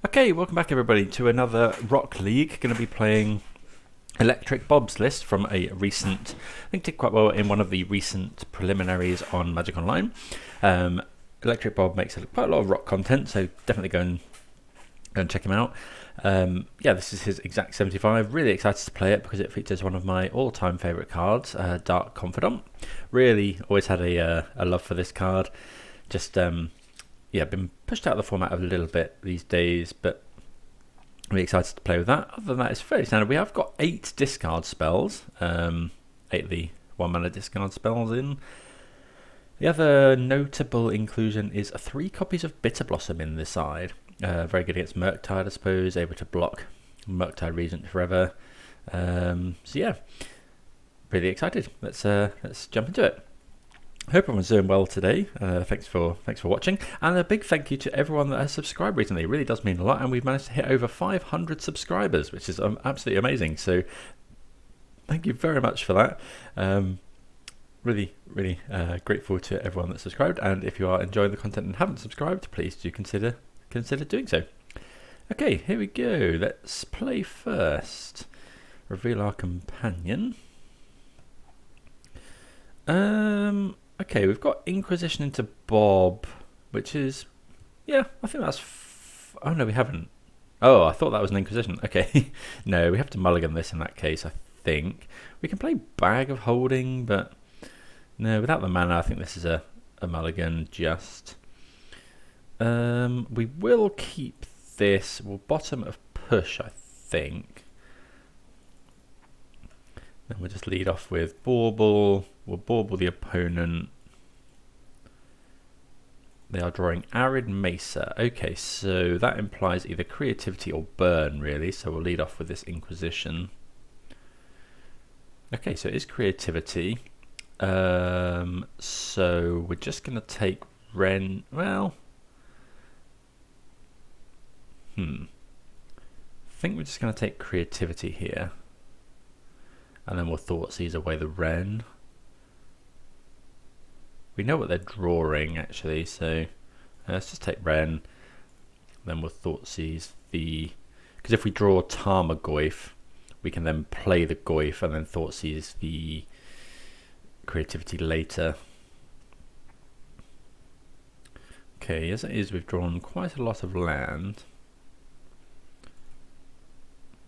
Okay, welcome back everybody to another Rock League. Going to be playing ElectricBob's list from a recent, I think did quite well in one of the recent preliminaries on Magic Online. ElectricBob makes quite a lot of rock content, so definitely go and check him out. Yeah, this is his exact 75. Really excited to play it because it features one of my all-time favourite cards, Dark Confidant. Really always had a love for this card. Just yeah, been pushed out of the format a little bit these days, but really excited to play with that. Other than that, it's fairly standard. We have got 8 discard spells, 8 of the 1 mana discard spells in. The other notable inclusion is 3 copies of Bitter Blossom in this side. Very good against Murktide, I suppose, able to block Murktide Regent forever. So yeah, really excited. Let's jump into it. Hope everyone's doing well today. Thanks for watching, and a big thank you to everyone that has subscribed recently. It really does mean a lot, and we've managed to hit over 500 subscribers, which is absolutely amazing. So thank you very much for that. Really grateful to everyone that subscribed, and if you are enjoying the content and haven't subscribed, please do consider doing so. Okay, here we go. Let's play first. Reveal our companion. Okay, we've got Inquisition into Bob, which is, yeah, I think that's, oh no, we haven't. Oh, I thought that was an Inquisition. Okay, no, we have to mulligan this in that case, I think. We can play Bag of Holding, but no, without the mana, I think this is a mulligan just. We will keep this, we'll bottom of Push, I think. Then we'll just lead off with Bauble. We'll Bauble the opponent. They are drawing Arid Mesa. Okay, so that implies either Creativity or Burn, really. So we'll lead off with this Inquisition. Okay, so it is Creativity. So we're just going to take Ren. Well, I think we're just going to take Creativity here. And then we'll Thoughtseize away the Ren. We know what they're drawing actually, so let's just take Ren. Then we'll Thoughtseize the... Because if we draw Tarmogoyf, we can then play the Goyf and then Thoughtseize the Creativity later. Okay, as it is, we've drawn quite a lot of land.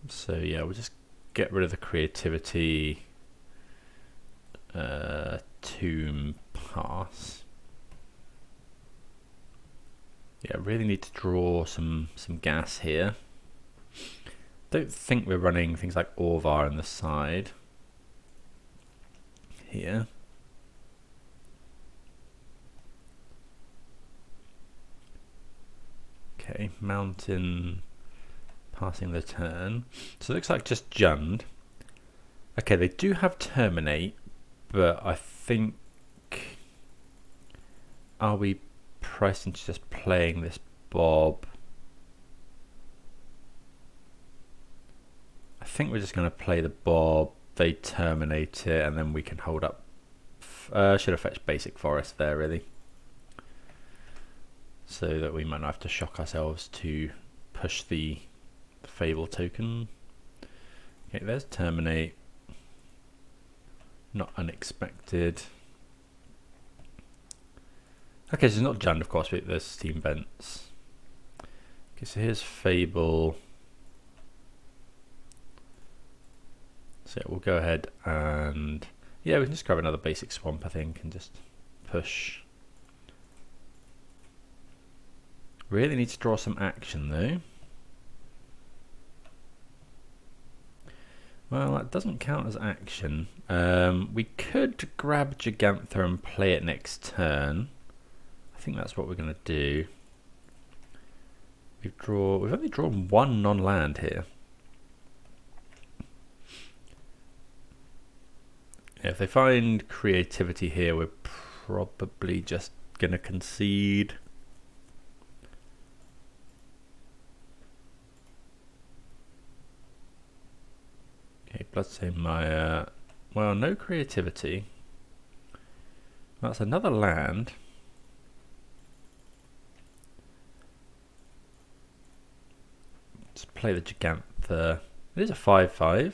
So yeah, we'll just get rid of the Creativity, Tomb, pass. Yeah, really need to draw some gas here. Don't think we're running things like Orvar on the side here. Okay, Mountain. Passing the turn. So it looks like just Jund. Okay, they do have Terminate, but I think... Are we pressed into just playing this Bob? I think we're just going to play the Bob, they terminate it, and then we can hold up... should have fetched Basic Forest there, really. So that we might not have to shock ourselves to push the Fable token. Okay, there's Terminate. Not unexpected. Okay, so it's not Jund, of course, but there's Steam Vents. Okay, so here's Fable. So yeah, we'll go ahead and... Yeah, we can just grab another basic Swamp, I think, and just push. Really need to draw some action, though. Well, that doesn't count as action. We could grab Gigantha and play it next turn. I think that's what we're going to do. We've only drawn 1 non-land here. Yeah, if they find Creativity here, we're probably just going to concede. Okay, Bloodstained Mire. Well, no Creativity. That's another land. Let's play the Gigantha. It is a 5/5.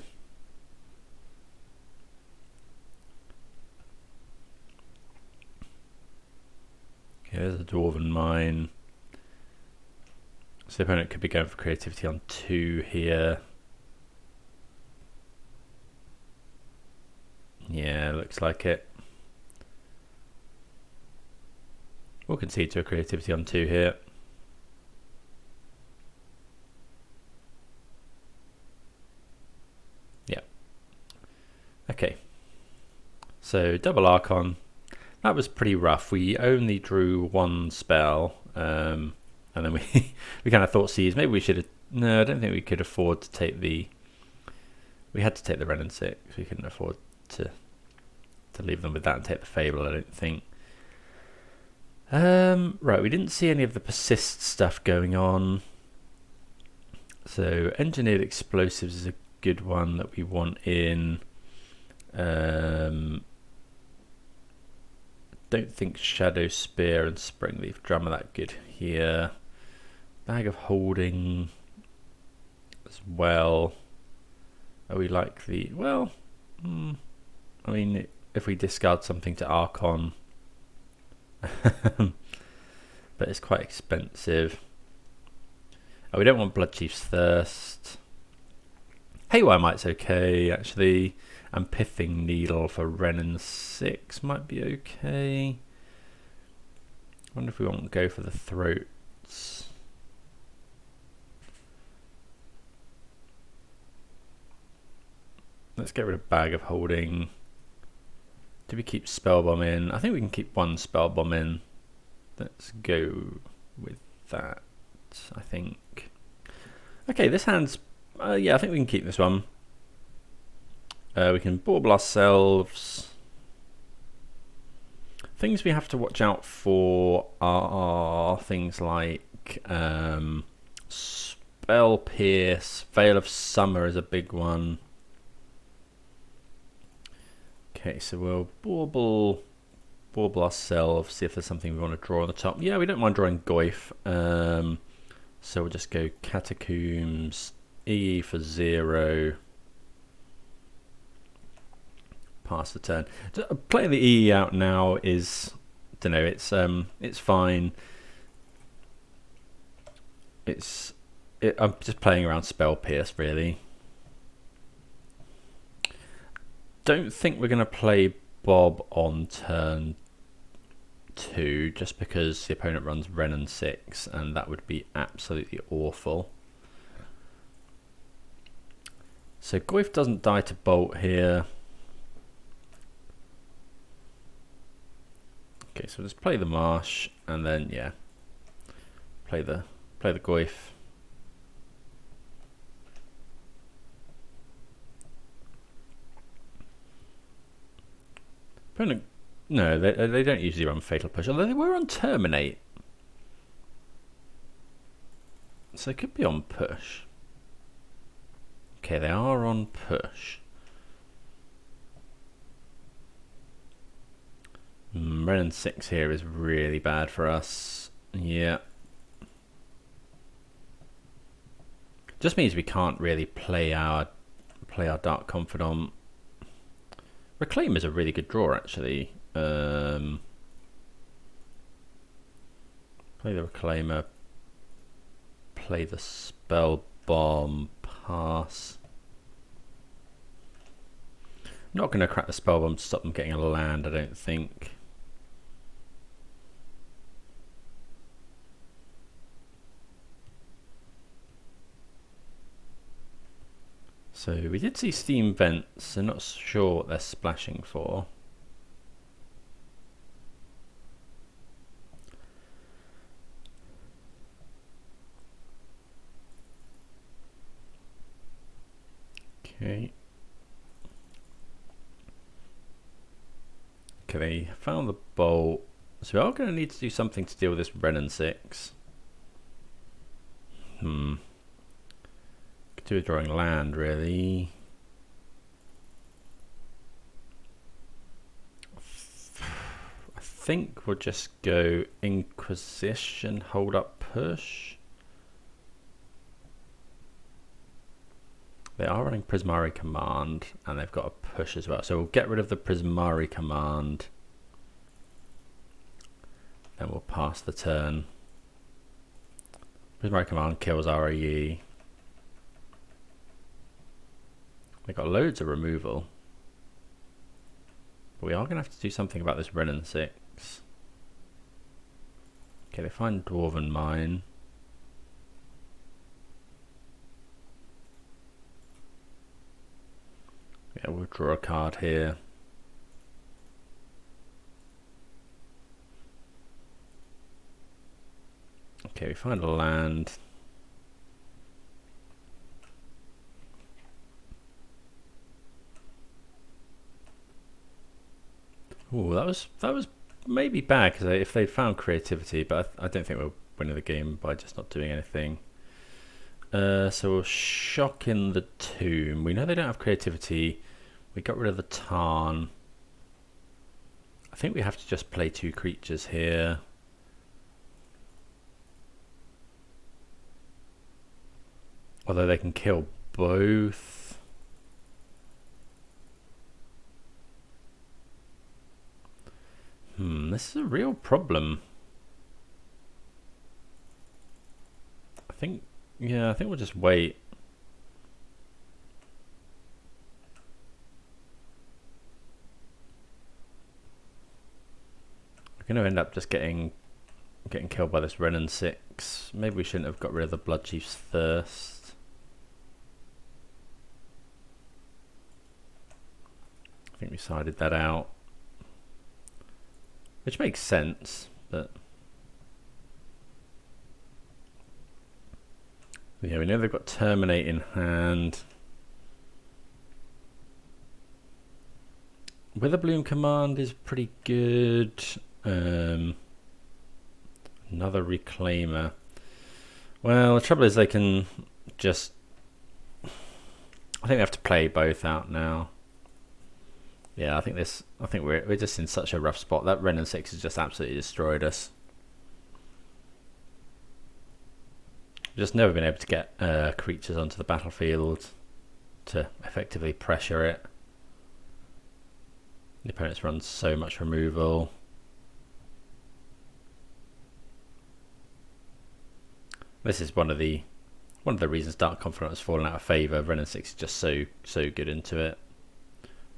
Okay, there's a Dwarven Mine. So the opponent could be going for creativity on 2 here. Yeah, looks like it. We'll concede to a creativity on 2 here. Yeah. Okay. So double Archon. That was pretty rough. We only drew 1 spell, and then we we kind of thought, seas. Maybe we should have. No, I don't think we could afford to take the. We had to take the Ren and 6. We couldn't afford to leave them with that and take the Fable, I don't think. Right, we didn't see any of the persist stuff going on. So engineered explosives is a good one that we want in. Don't think Shadow Spear and Springleaf Drum are that good here. Bag of Holding as well. Are we likely? Well, I mean, if we discard something to Archon, but it's quite expensive. Oh, we don't want Bloodchief's Thirst. Haywire Might's okay, actually. And Pithing Needle for Ren and 6 might be okay. I wonder if we want to go for the Throats. Let's get rid of Bag of Holding. Do we keep Spellbomb in? I think we can keep 1 Spellbomb in. Let's go with that, I think. Okay, this hand's... yeah, I think we can keep this one. We can bauble ourselves. Things we have to watch out for are things like Spell Pierce. Veil of Summer is a big one. Okay, so we'll bauble ourselves, see if there's something we want to draw on the top. Yeah, we don't mind drawing Goyf. So we'll just go Catacombs, EE for 0. Pass the turn. Playing the EE out now is, don't know, it's fine. I'm just playing around Spell Pierce, really. Don't think we're going to play Bob on turn 2 just because the opponent runs Ren and 6, and that would be absolutely awful. So Goyf doesn't die to Bolt here. Okay, so just play the Marsh and then yeah, play the Goyf. Opponent, no, they don't usually run Fatal Push, although they were on Terminate, so they could be on Push. Okay, they are on Push. Ren and 6 here is really bad for us. Yeah. Just means we can't really play our Dark Confidant. Reclaim is a really good draw, actually. Play the Reclaimer. Play the Spell Bomb. Pass. I'm not going to crack the Spell Bomb to stop them getting a land, I don't think. So we did see Steam Vents, so not sure what they're splashing for. Okay. Okay, they found the bolt. So we are going to need to do something to deal with this Ren and 6. Could do with drawing land, really. I think we'll just go Inquisition, hold up, push. They are running Prismari Command, and they've got a push as well. So we'll get rid of the Prismari Command. Then we'll pass the turn. Prismari Command kills RAE. They've got loads of removal. But we are going to have to do something about this Renin 6. Okay, they find Dwarven Mine. Yeah, we'll draw a card here. Okay, we find a land. Oh, that was maybe bad because if they'd found creativity, but I don't think we're winning the game by just not doing anything. So we'll shock in the tomb. We know they don't have creativity. We got rid of the Tarn. I think we have to just play 2 creatures here. Although they can kill both. This is a real problem. I think we'll just wait. We're going to end up just getting killed by this Renin 6. Maybe we shouldn't have got rid of the Blood Chiefs first. I think we sided that out. Which makes sense, but yeah, we know they've got Terminate in hand. Witherbloom Command is pretty good. Another Reclaimer. Well, the trouble is they can just... I think they have to play both out now. Yeah, I think we're just in such a rough spot. That Renin 6 has just absolutely destroyed us. We've just never been able to get creatures onto the battlefield to effectively pressure it. The opponents run so much removal. This is one of the reasons Dark Confidant has fallen out of favour. Renin 6 is just so good into it.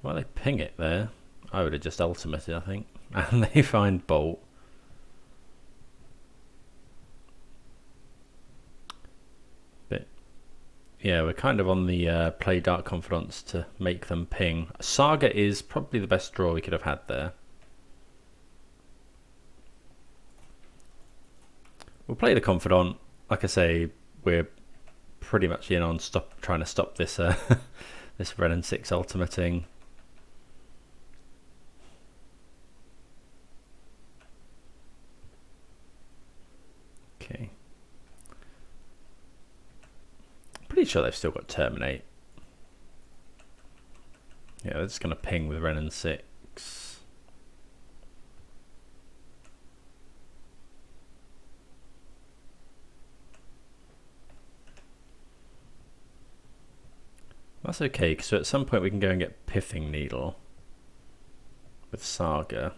Well, they ping it there. I would have just ultimated, I think. And they find Bolt. But yeah, we're kind of on the play Dark Confidants to make them ping. Saga is probably the best draw we could have had there. We'll play the Confidant. Like I say, we're pretty much in on trying to stop this this Renin 6 ultimating. Okay. Pretty sure they've still got Terminate. Yeah, they're just going to ping with Renin 6. That's okay, so at some point we can go and get Pithing Needle with Saga.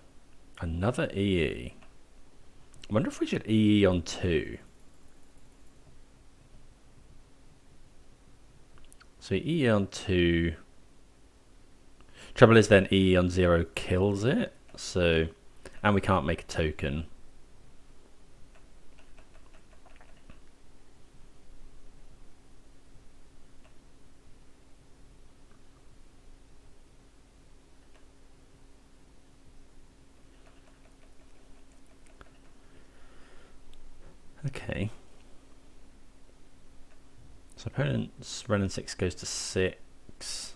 Another EE. I wonder if we should EE on 2. So EE on 2. Trouble is then EE on 0 kills it. So, and we can't make a token. Okay. So opponent's Renin 6 goes to 6.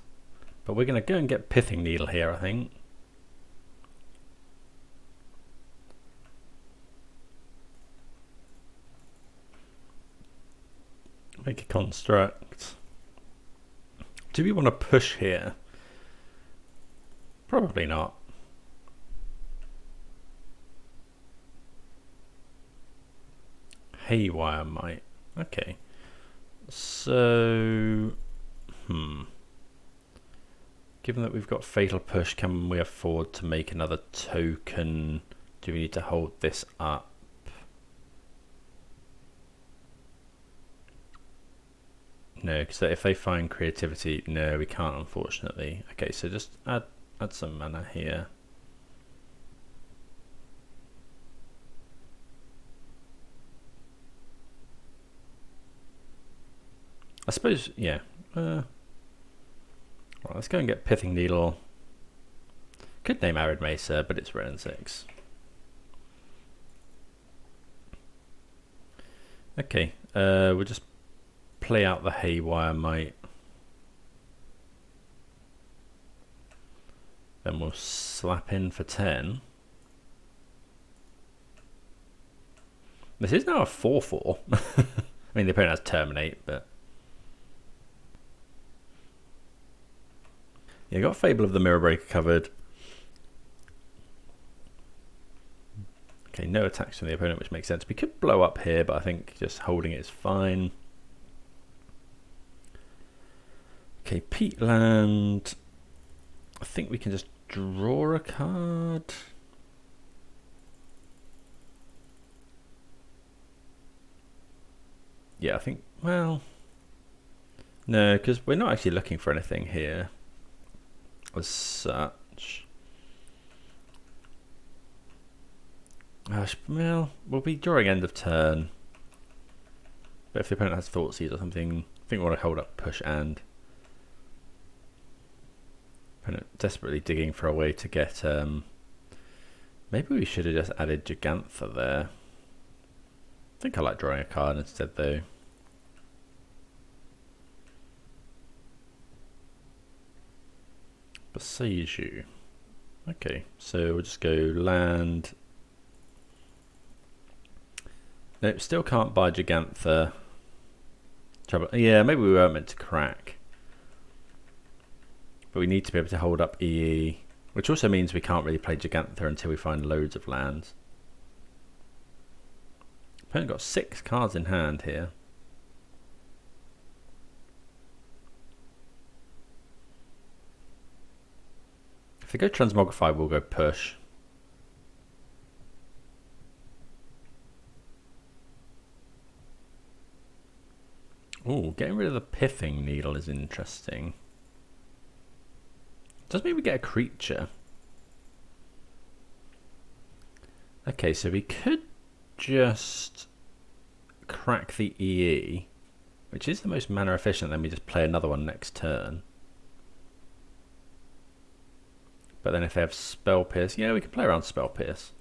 But we're going to go and get Pithing Needle here, I think. Make a construct. Do we want to push here? Probably not. Haywire might. Okay. So, Given that we've got Fatal Push, can we afford to make another token? Do we need to hold this up? No, because if they find creativity, no, we can't, unfortunately. Okay, so just add some mana here. I suppose, yeah. Well, let's go and get Pithing Needle. Could name Arid Mesa, but it's red and 6. Okay, we'll just play out the Haywire Might. Then we'll slap in for 10. This is now a 4/4. I mean, the opponent has Terminate, but... Yeah, got Fable of the Mirror Breaker covered. Okay, no attacks from the opponent, which makes sense. We could blow up here, but I think just holding it is fine. Okay, Peatland. I think we can just draw a card. Yeah, I think, well... No, because we're not actually looking for anything here as such. Well, we'll be drawing end of turn. But if the opponent has Thoughtseize or something, I think we want to hold up push and. Opponent desperately digging for a way to get. Maybe we should have just added Gigantha there. I think I like drawing a card instead though. Beseiju. Okay, so we'll just go land. Nope, still can't buy Gigantha. Trouble. Yeah, maybe we weren't meant to crack. But we need to be able to hold up EE, which also means we can't really play Gigantha until we find loads of lands. Opponent got 6 cards in hand here. If they go Transmogrify, we'll go push. Ooh, getting rid of the Pithing Needle is interesting. Does mean we get a creature. Okay, so we could just crack the EE, which is the most mana efficient, then we just play another one next turn. But then if they have Spell Pierce, yeah, we can play around Spell Pierce.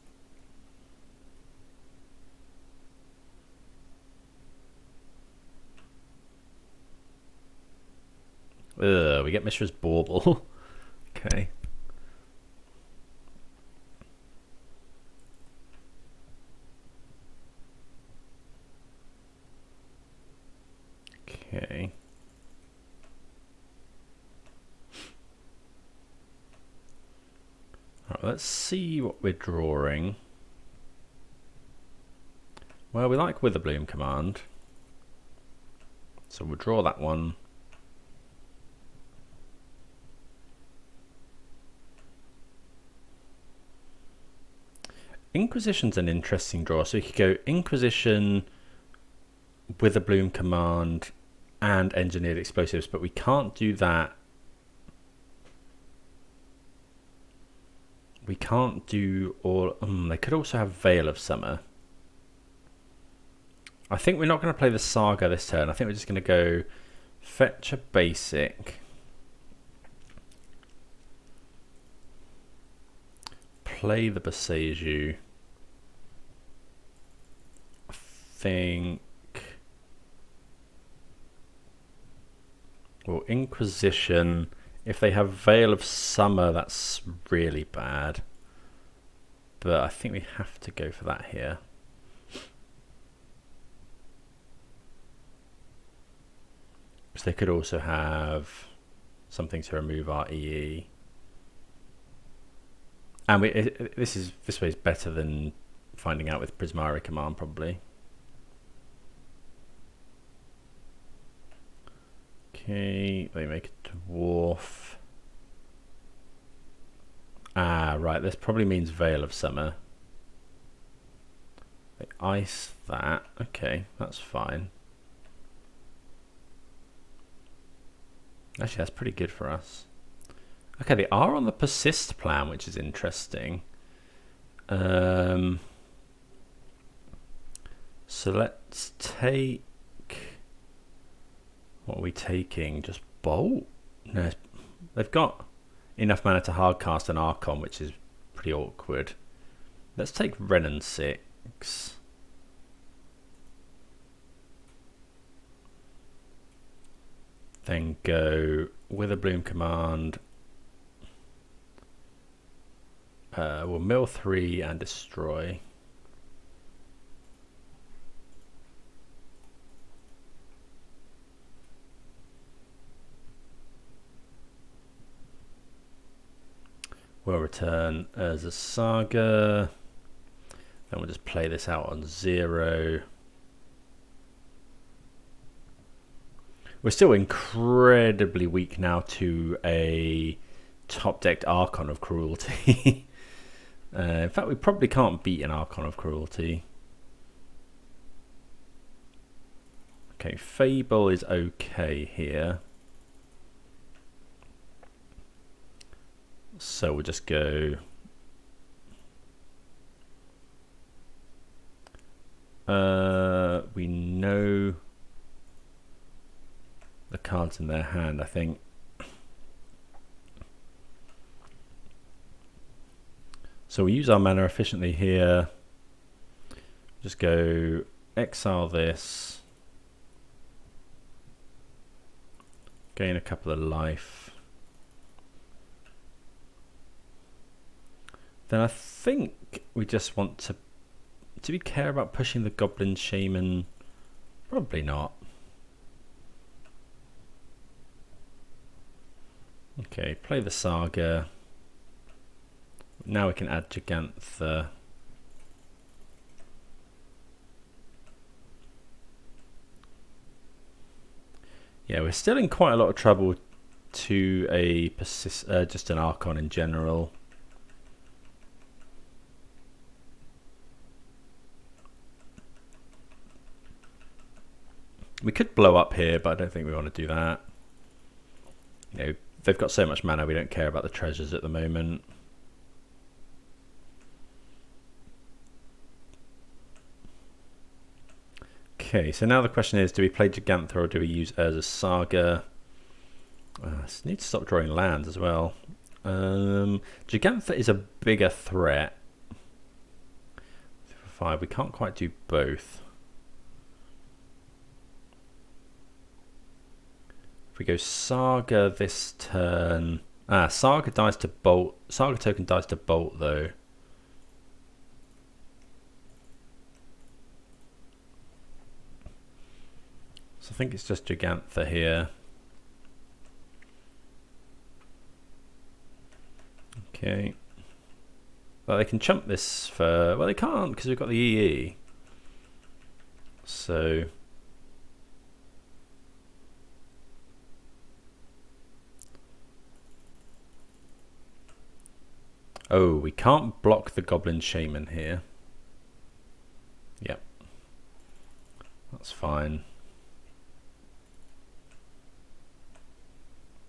Ugh, we get Mishra's Bauble. Okay. Okay. Right, let's see what we're drawing. Well, we like Witherbloom command. So we'll draw that one. Inquisition's an interesting draw. So you could go Inquisition, Witherbloom command, and Engineered Explosives, but we can't do that. We can't do all. They could also have Veil of Summer. I think we're not going to play the Saga this turn. I think we're just going to go fetch a basic. Play the Beseiju. I think. Well, Inquisition. If they have Veil of Summer, that's really bad. But I think we have to go for that here. Because they could also have something to remove our EE. And this way is better than finding out with Prismari command, probably. Okay, they make a dwarf. Ah, right, this probably means Veil of Summer. They ice that. Okay, that's fine. Actually, that's pretty good for us. Okay, they are on the persist plan, which is interesting. So let's take... What are we taking? Just Bolt? No, they've got enough mana to hardcast an Archon, which is pretty awkward. Let's take Renin 6. Then go Witherbloom Command. We'll mill 3 and destroy. We'll return as a Saga. Then we'll just play this out on 0. We're still incredibly weak now to a top-decked Archon of Cruelty. In fact, we probably can't beat an Archon of Cruelty. Okay, Fable is okay here. So we'll just go... we know the cards in their hand, I think. So we use our mana efficiently here. Just go exile this. Gain a couple of life. Then I think we just want to... Do we care about pushing the Goblin Shaman? Probably not. Okay, play the Saga. Now we can add Gigantha. Yeah, we're still in quite a lot of trouble to a just an Archon in general. We could blow up here, but I don't think we want to do that. You know, they've got so much mana, we don't care about the treasures at the moment. Okay, so now the question is, do we play Gigantha or do we use Urza's Saga? Need to stop drawing lands as well. Gigantha is a bigger threat. 5, we can't quite do both. If we go Saga this turn... Saga dies to Bolt. Saga token dies to Bolt though. So I think it's just Gigantha here. Okay. Well, they can chump this for... Well, they can't because we've got the EE. So... Oh, we can't block the Goblin Shaman here. Yep. That's fine.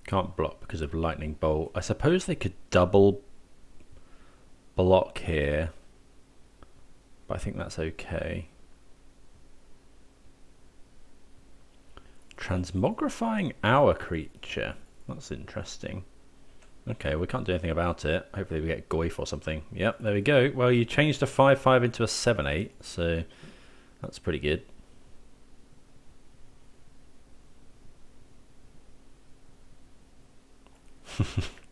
Can't block because of Lightning Bolt. I suppose they could double block here, but I think that's okay. Transmogrifying our creature. That's interesting. Okay, we can't do anything about it. Hopefully we get Goyf or something. Yep, there we go. Well, you changed a 5/5 into a 7/8, so that's pretty good.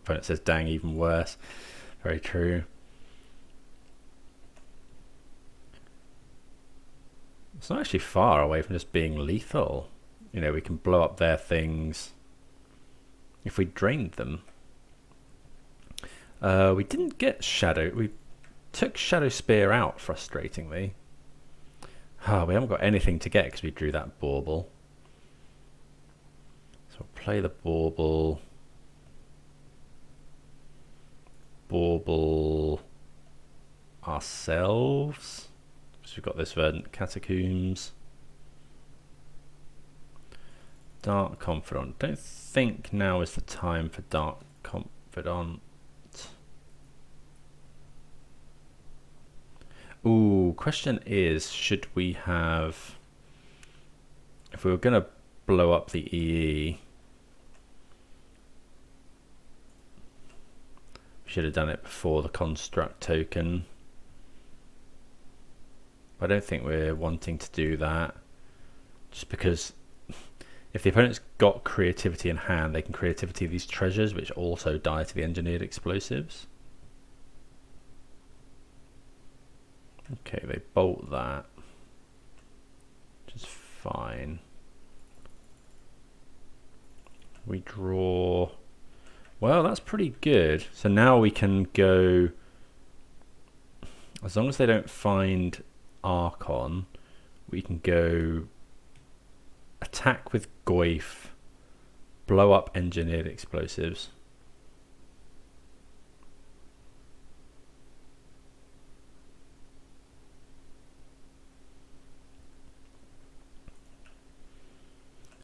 But it says dang, even worse. Very true. It's not actually far away from just being lethal. You know, we can blow up their things if we drained them. We didn't get Shadow. We took Shadow Spear out, frustratingly. We haven't got anything to get because we drew that bauble. So we'll play the bauble. Bauble ourselves. So we've got this Verdant Catacombs. Dark Confidant. Don't think now is the time for Dark Confidant. Ooh, question is, should we have... If we were going to blow up the EE, we should have done it before the construct token. I don't think we're wanting to do that, just because if the opponent's got creativity in hand, they can creativity these treasures, which also die to the engineered explosives. Okay, they bolt that, which is fine. We draw. Well, that's pretty good. So now we can go, as long as they don't find Archon, we can go attack with Goyf, blow up engineered explosives.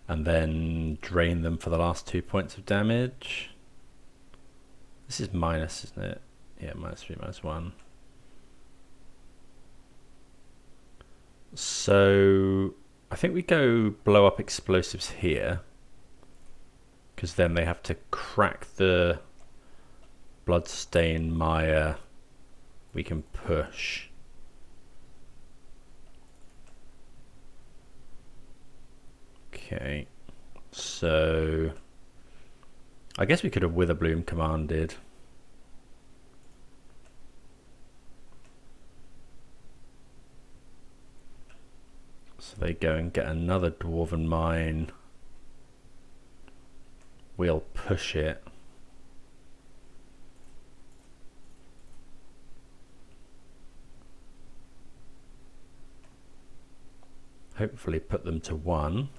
And then drain them for the last 2 points of damage. This is minus, isn't it? Yeah, -3, -1. So I think we go blow up explosives here, because then they have to crack the Bloodstain Mire. We can push. Okay, so I guess we could have Witherbloom commanded. So they go and get another Dwarven Mine. We'll push it. Hopefully put them to 1.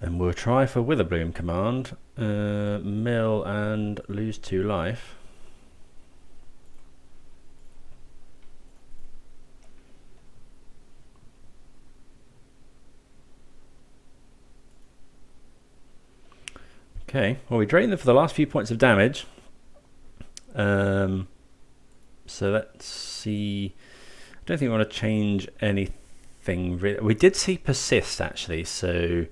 And we'll try for Witherbloom command. Mill and lose 2 life. Okay, well, we drained them for the last few points of damage. So let's see. I don't think we want to change anything really. We did see persist actually, so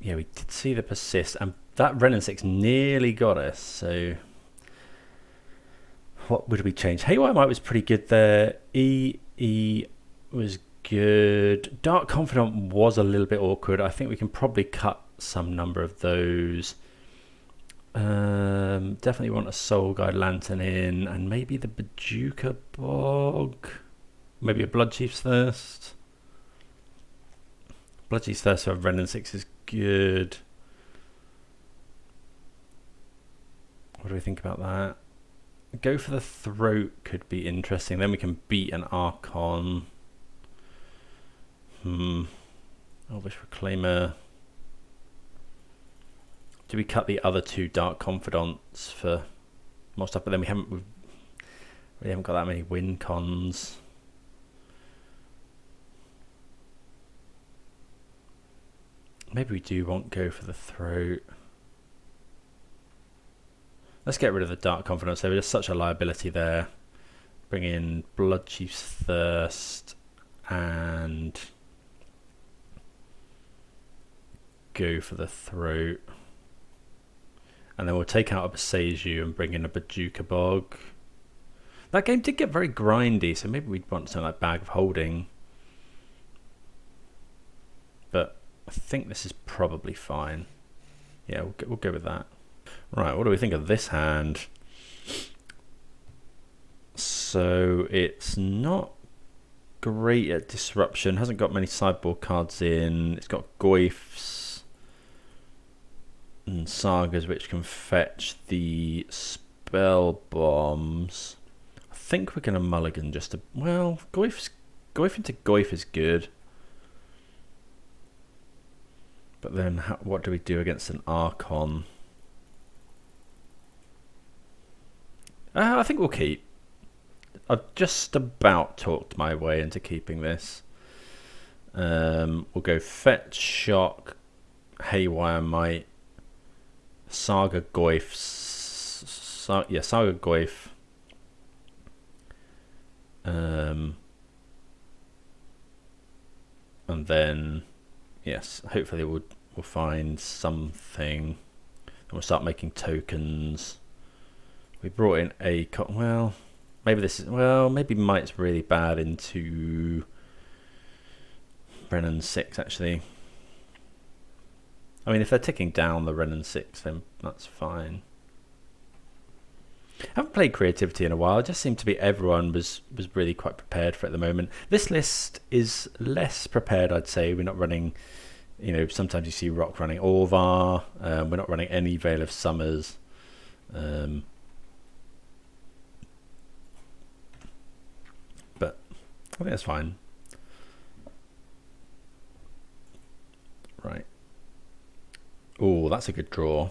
yeah, we did see the persist, and that Ren and 6 nearly got us. So what would we change? Haywire Might was pretty good there. EE was good. Dark Confidant was a little bit awkward. I think we can probably cut some number of those. Definitely want a Soul Guide Lantern in, and maybe the Bajuka Bog, maybe a Bloodchief's Thirst. Bloodchief's Thirst for Ren and 6 is good. What do we think about that? Go for the Throat could be interesting. Then we can beat an Archon. Elvish Reclaimer. Do we cut the other 2 Dark Confidants for more stuff? But then we haven't got that many win cons. Maybe we do want go for the Throat. Let's get rid of the Dark Confidants. There is such a liability there. Bring in Bloodchief's Thirst and go for the Throat. And then we'll take out a Beseju and bring in a Bajuka Bog. That game did get very grindy, so maybe we'd want something like Bag of Holding. But I think this is probably fine. Yeah, we'll go with that. Right, what do we think of this hand? So it's not great at disruption. Hasn't got many sideboard cards in. It's got Goyfs and Sagas, which can fetch the spell bombs. I think we're going to mulligan just to... Well, Goyf's Goif into Goif is good. But then what do we do against an Archon? I think we'll keep. I've just about talked my way into keeping this. We'll go Fetch, Shock, Haywire Might, Saga Goif. Saga Goif. And then, yes, hopefully we'll find something. And we'll start making tokens. We brought in a... Well, maybe this is... Well, maybe Might's really bad into Renin 6, actually. I mean, if they're ticking down the Renin 6, then that's fine. I haven't played creativity in a while. It just seemed to be everyone was really quite prepared for it at the moment. This list is less prepared, I'd say. We're not running, you know, sometimes you see Rock running Orvar. We're not running any Veil of Summers. But I think that's fine. Right. Oh, that's a good draw.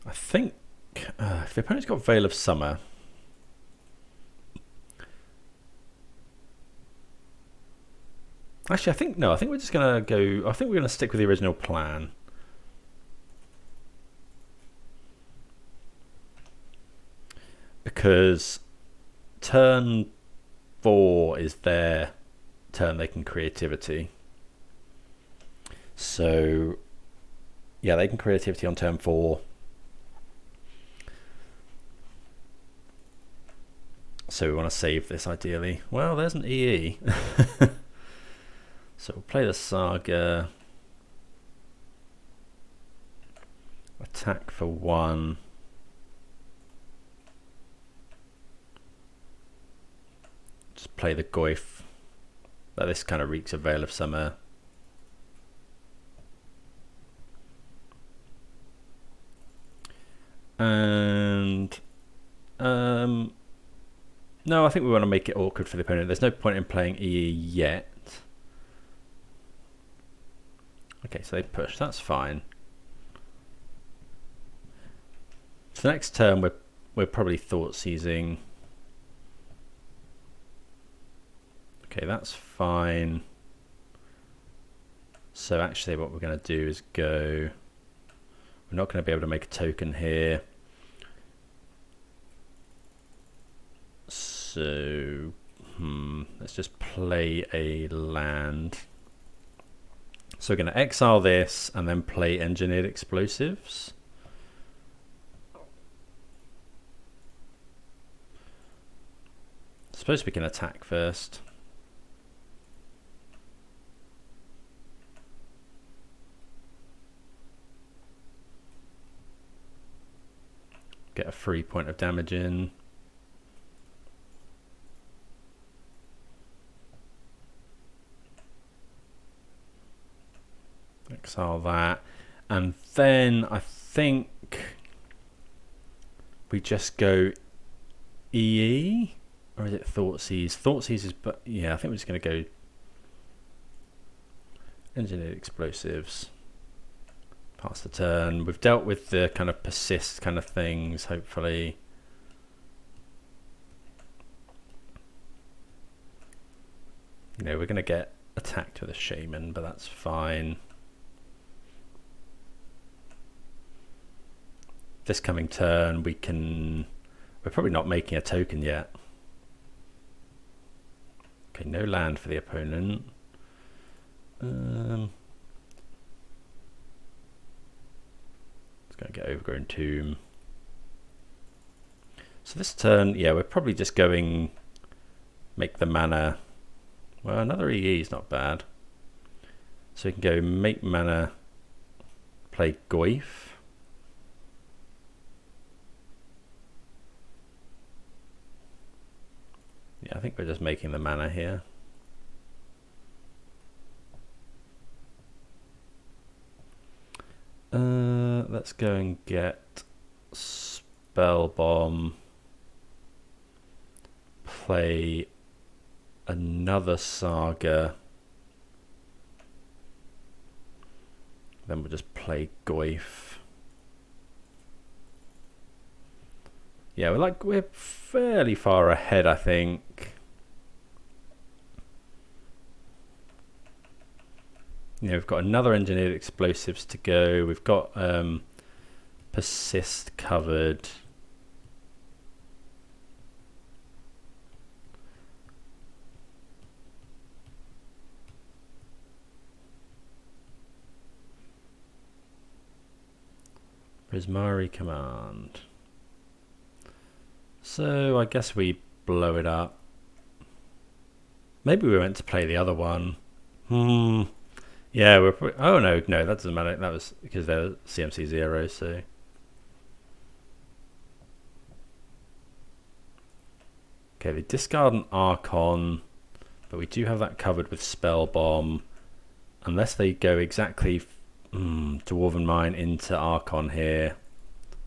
I think if the opponent's got Veil of Summer, actually, I think we're just gonna go. I think we're gonna stick with the original plan. Because turn 4 is their turn they can creativity. So yeah, they can creativity on turn 4. So we want to save this ideally. Well, there's an EE. So we'll play the Saga. Attack for 1. Just play the Goif. This kind of reeks of Veil of Summer. And no, I think we want to make it awkward for the opponent. There's no point in playing EE yet. Okay, so they push. That's fine. So next turn we're probably thought seizing. Okay, that's fine. So actually what we're going to do is go... We're not going to be able to make a token here. So, let's just play a land. So we're going to exile this and then play Engineered Explosives. Suppose we can attack first. Get a free point of damage in. Exile that. And then I think we just go EE. Or is it Thoughtseize? Thoughtseize is, but yeah, I think we're just going to go Engineered Explosives. Pass the turn. We've dealt with the kind of persist kind of things, hopefully. You know, we're going to get attacked with a Shaman, but that's fine. This coming turn, we're probably not making a token yet. Okay, no land for the opponent. It's going to get Overgrown Tomb. So this turn, yeah, we're probably just going make the mana. Well, another EE is not bad. So we can go make mana, play Goif. Yeah, I think we're just making the mana here. Let's go and get Spell Bomb. Play another Saga. Then we'll just play Goyf. Yeah, we're fairly far ahead, I think. You know, we've got another engineered explosives to go. We've got persist covered. Prismari command. So I guess we blow it up. Maybe we went to play the other one. Yeah, oh no, that doesn't matter. That was because they're CMC 0, so. Okay, they discard an Archon, but we do have that covered with Spell Bomb. Unless they go exactly Dwarven Mine into Archon here,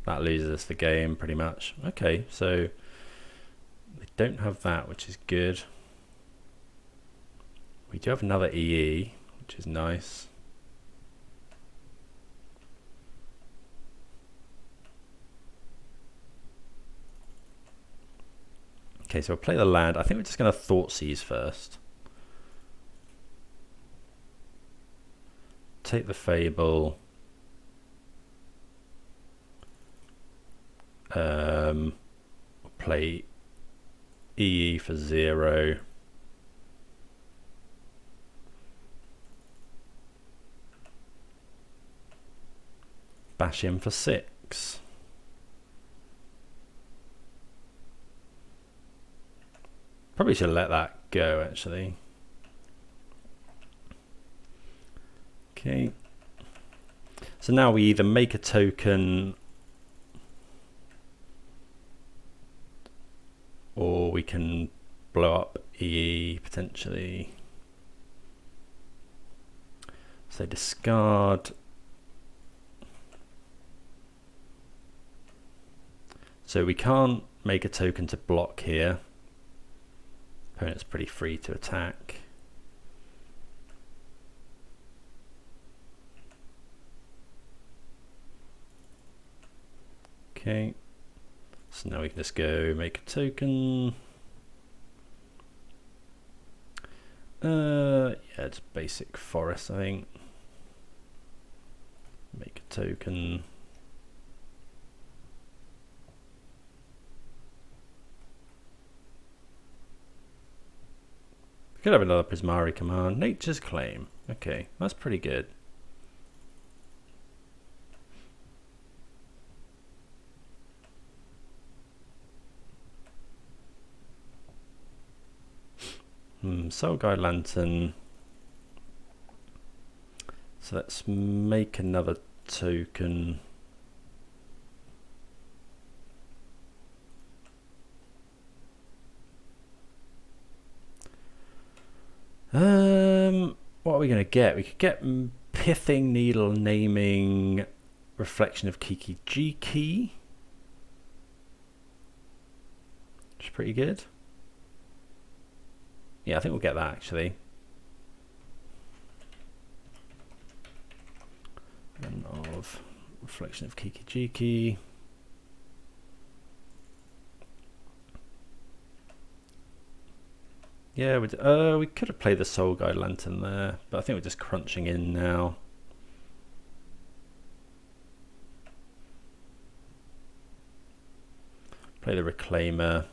that loses us the game pretty much. Okay, so they don't have that, which is good. We do have another EE, which is nice. Okay, so we'll play the land. I think we're just going to Thoughtseize first. Take the Fable. Play EE for 0. Bash him for 6. Probably should let that go, actually. Okay. So now we either make a token or we can blow up EE potentially. So discard. So we can't make a token to block here. Opponent's pretty free to attack. Okay. So now we can just go make a token. Yeah, it's basic forest, I think. Make a token. We could have another Prismari command. Nature's Claim. Okay, that's pretty good. Soul Guide Lantern. So let's make another token. What are we going to get? We could get Pithing Needle, Naming, Reflection of Kiki Jiki. Which is pretty good. Yeah, I think we'll get that actually. And of Reflection of Kiki Jiki. Yeah, we could have played the Soul Guide Lantern there, but I think we're just crunching in now. Play the Reclaimer.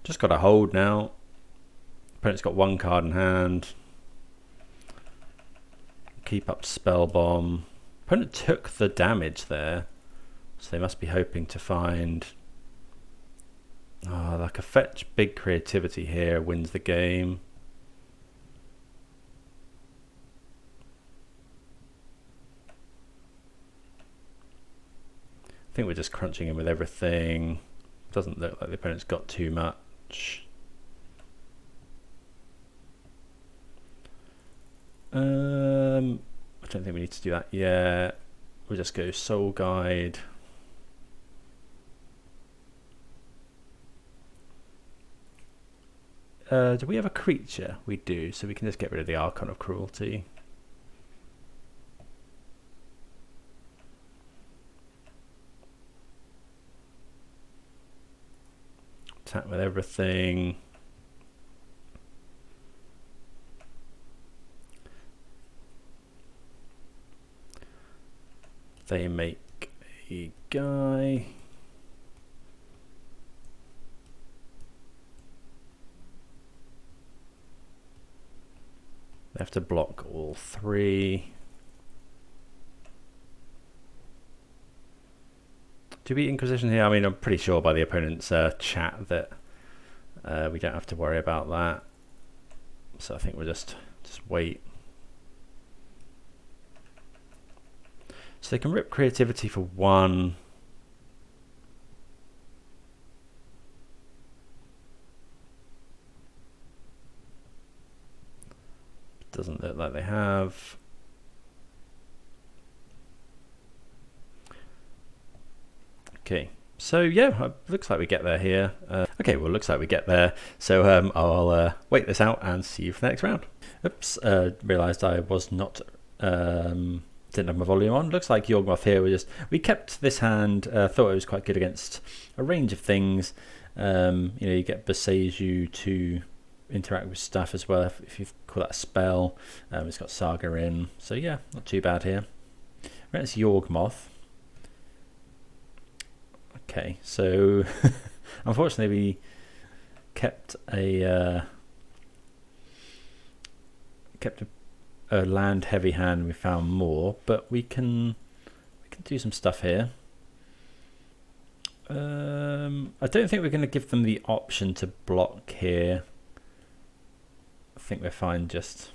Just got to hold now. Opponent's got one card in hand. Keep up Spell Bomb. Opponent took the damage there, so they must be hoping to find... Oh, like a fetch big creativity here wins the game. I think we're just crunching in with everything. Doesn't look like the opponent's got too much. I don't think we need to do that yet. We'll just go Soul Guide. do we have a creature? We do, so we can just get rid of the Archon of Cruelty. Attack with everything. They make a guy. They have to block all three. Do we Inquisition here? I mean, I'm pretty sure by the opponent's chat that we don't have to worry about that. So I think we'll just wait. So they can rip creativity for 1. Doesn't look like they have. Okay, so yeah, looks like we get there here. Okay, well, looks like we get there. So I'll wait this out and see you for the next round. Oops, realised I was not didn't have my volume on. Looks like Yawgmoth here. We kept this hand. Thought it was quite good against a range of things. You know, you get Beseju to interact with stuff as well if you call that a spell. It's got Saga in, so yeah, not too bad here. Right, it's Yawgmoth. Okay, so unfortunately we kept a land heavy hand. We found more, but we can do some stuff here. I don't think we're going to give them the option to block here. I think we're fine just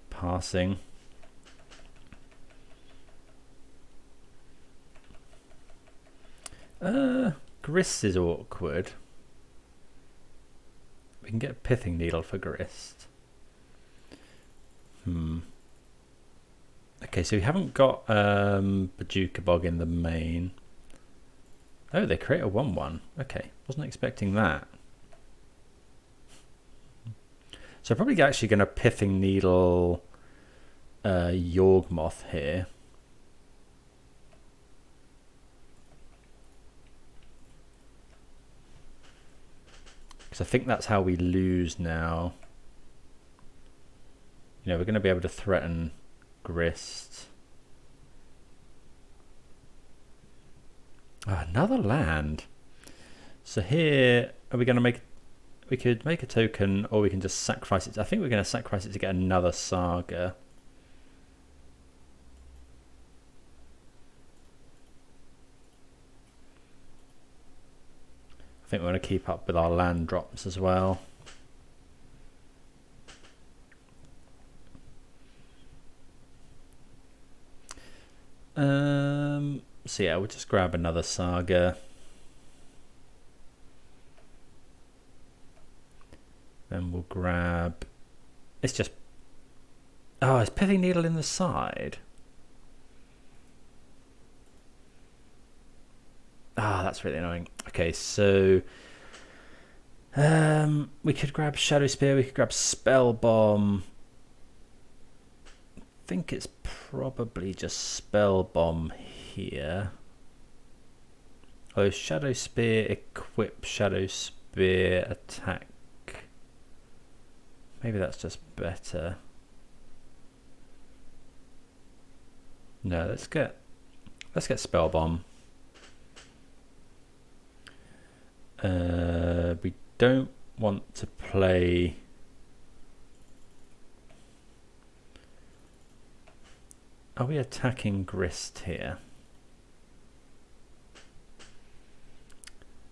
passing. Grist is awkward. We can get a Pithing Needle for Grist. Okay, so we haven't got Bajuka Bog in the main. Oh, they create a 1/1. Okay, wasn't expecting that. So I'm probably actually going to Pithing Needle Yawgmoth here. Because I think that's how we lose now. You know, we're going to be able to threaten Grist. Oh, another land. So here, are we going to make... We could make a token, or we can just sacrifice it. I think we're going to sacrifice it to get another Saga. I think we're going to keep up with our land drops as well. So yeah, we'll just grab another Saga. Then we'll grab... It's just... Oh, it's Pithing Needle in the side. Ah, that's really annoying. Okay, so... we could grab Shadow Spear, we could grab Spell Bomb. I think it's probably just Spell Bomb here. Oh, Shadow Spear, equip Shadow Spear, attack. Maybe that's just better. No, let's get Spell Bomb. We don't want to play. Are we attacking Grist here?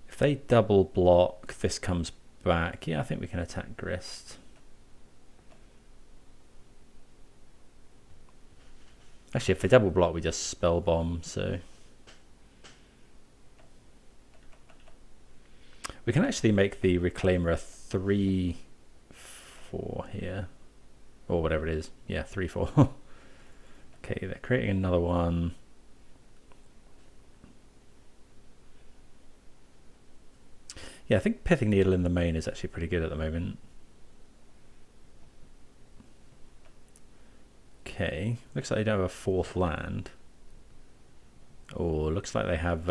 If they double block, this comes back. Yeah, I think we can attack Grist. Actually, if they double block, we just Spell Bomb, so... We can actually make the Reclaimer a 3/4 here. Or whatever it is. Yeah, 3/4. Okay, they're creating another one. Yeah, I think Pithing Needle in the main is actually pretty good at the moment. Okay, looks like they don't have a fourth land. Oh, looks like they have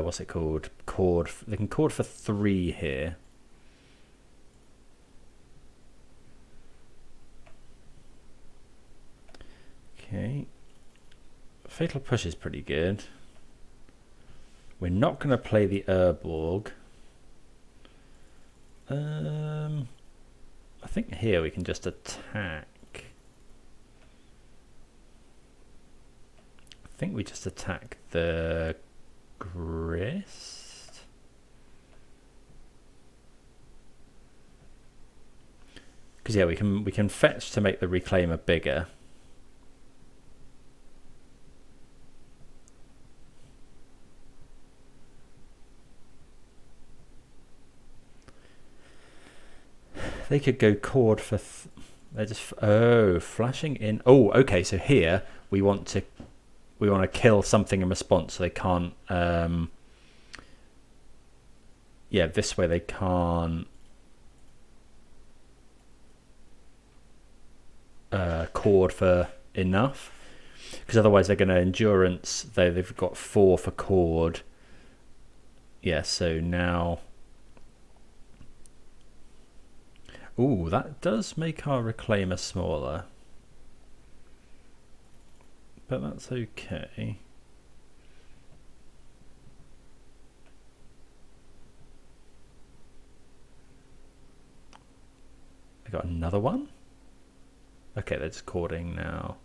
what's it called? Cord. They can cord for 3 here. Okay. Fatal Push is pretty good. We're not going to play the Urborg. I think here we can just attack. I think we just attack the Grist. Because yeah, we can fetch to make the Reclaimer bigger. They could go cord for. They're just flashing in. Oh, okay. So here we want to kill something in response. So they can't. Yeah, this way they can't cord for enough, because otherwise they're going to endurance. They've got 4 for cord. Yeah. So now. Ooh, that does make our Reclaimer smaller. But that's okay. I got another one? Okay, they're just cording now.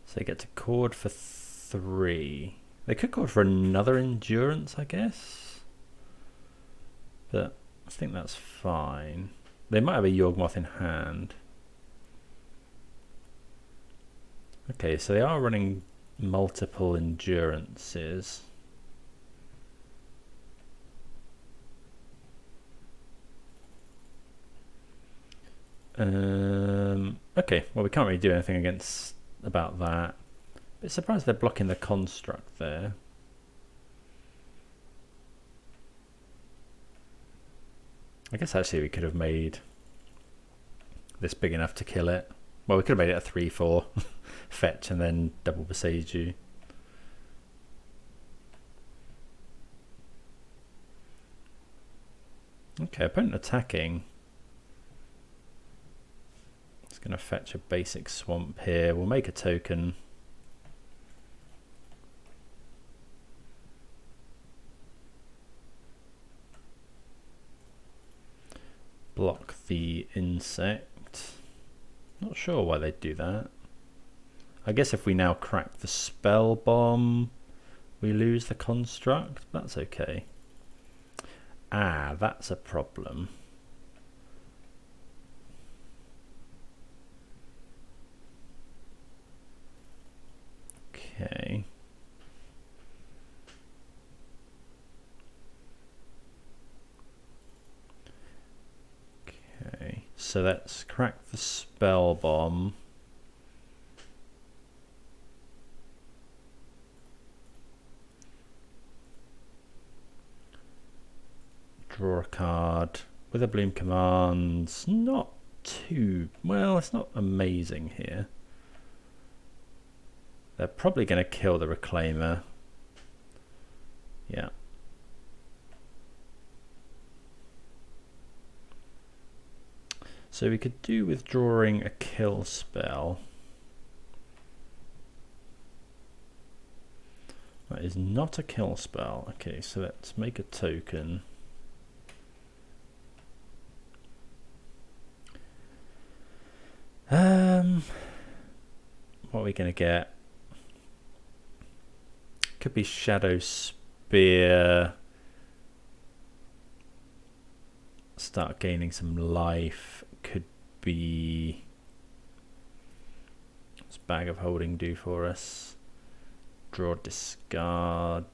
So they get to cord for 3. They could go for another endurance, I guess. But I think that's fine. They might have a Yawgmoth in hand. Okay, so they are running multiple endurances. Okay, well we can't really do anything about that. Bit surprised they're blocking the construct there. I guess actually we could have made this big enough to kill it. Well, we could have made it a 3/4 fetch and then double Besage you. Okay, opponent attacking. It's going to fetch a basic swamp here. We'll make a token. Block the insect. Not sure why they'd do that. I guess if we now crack the spell bomb, we lose the construct. That's okay. Ah, that's a problem. Okay. Okay, so let's crack the spell bomb. Draw a card with a bloom commands. Not too well, it's not amazing here. They're probably going to kill the Reclaimer. Yeah. So we could do withdrawing a kill spell. That is not a kill spell. Okay, so let's make a token. What are we going to get? Could be Shadow Spear. Start gaining some life. Could be. What's Bag of Holding do for us? Draw, discard.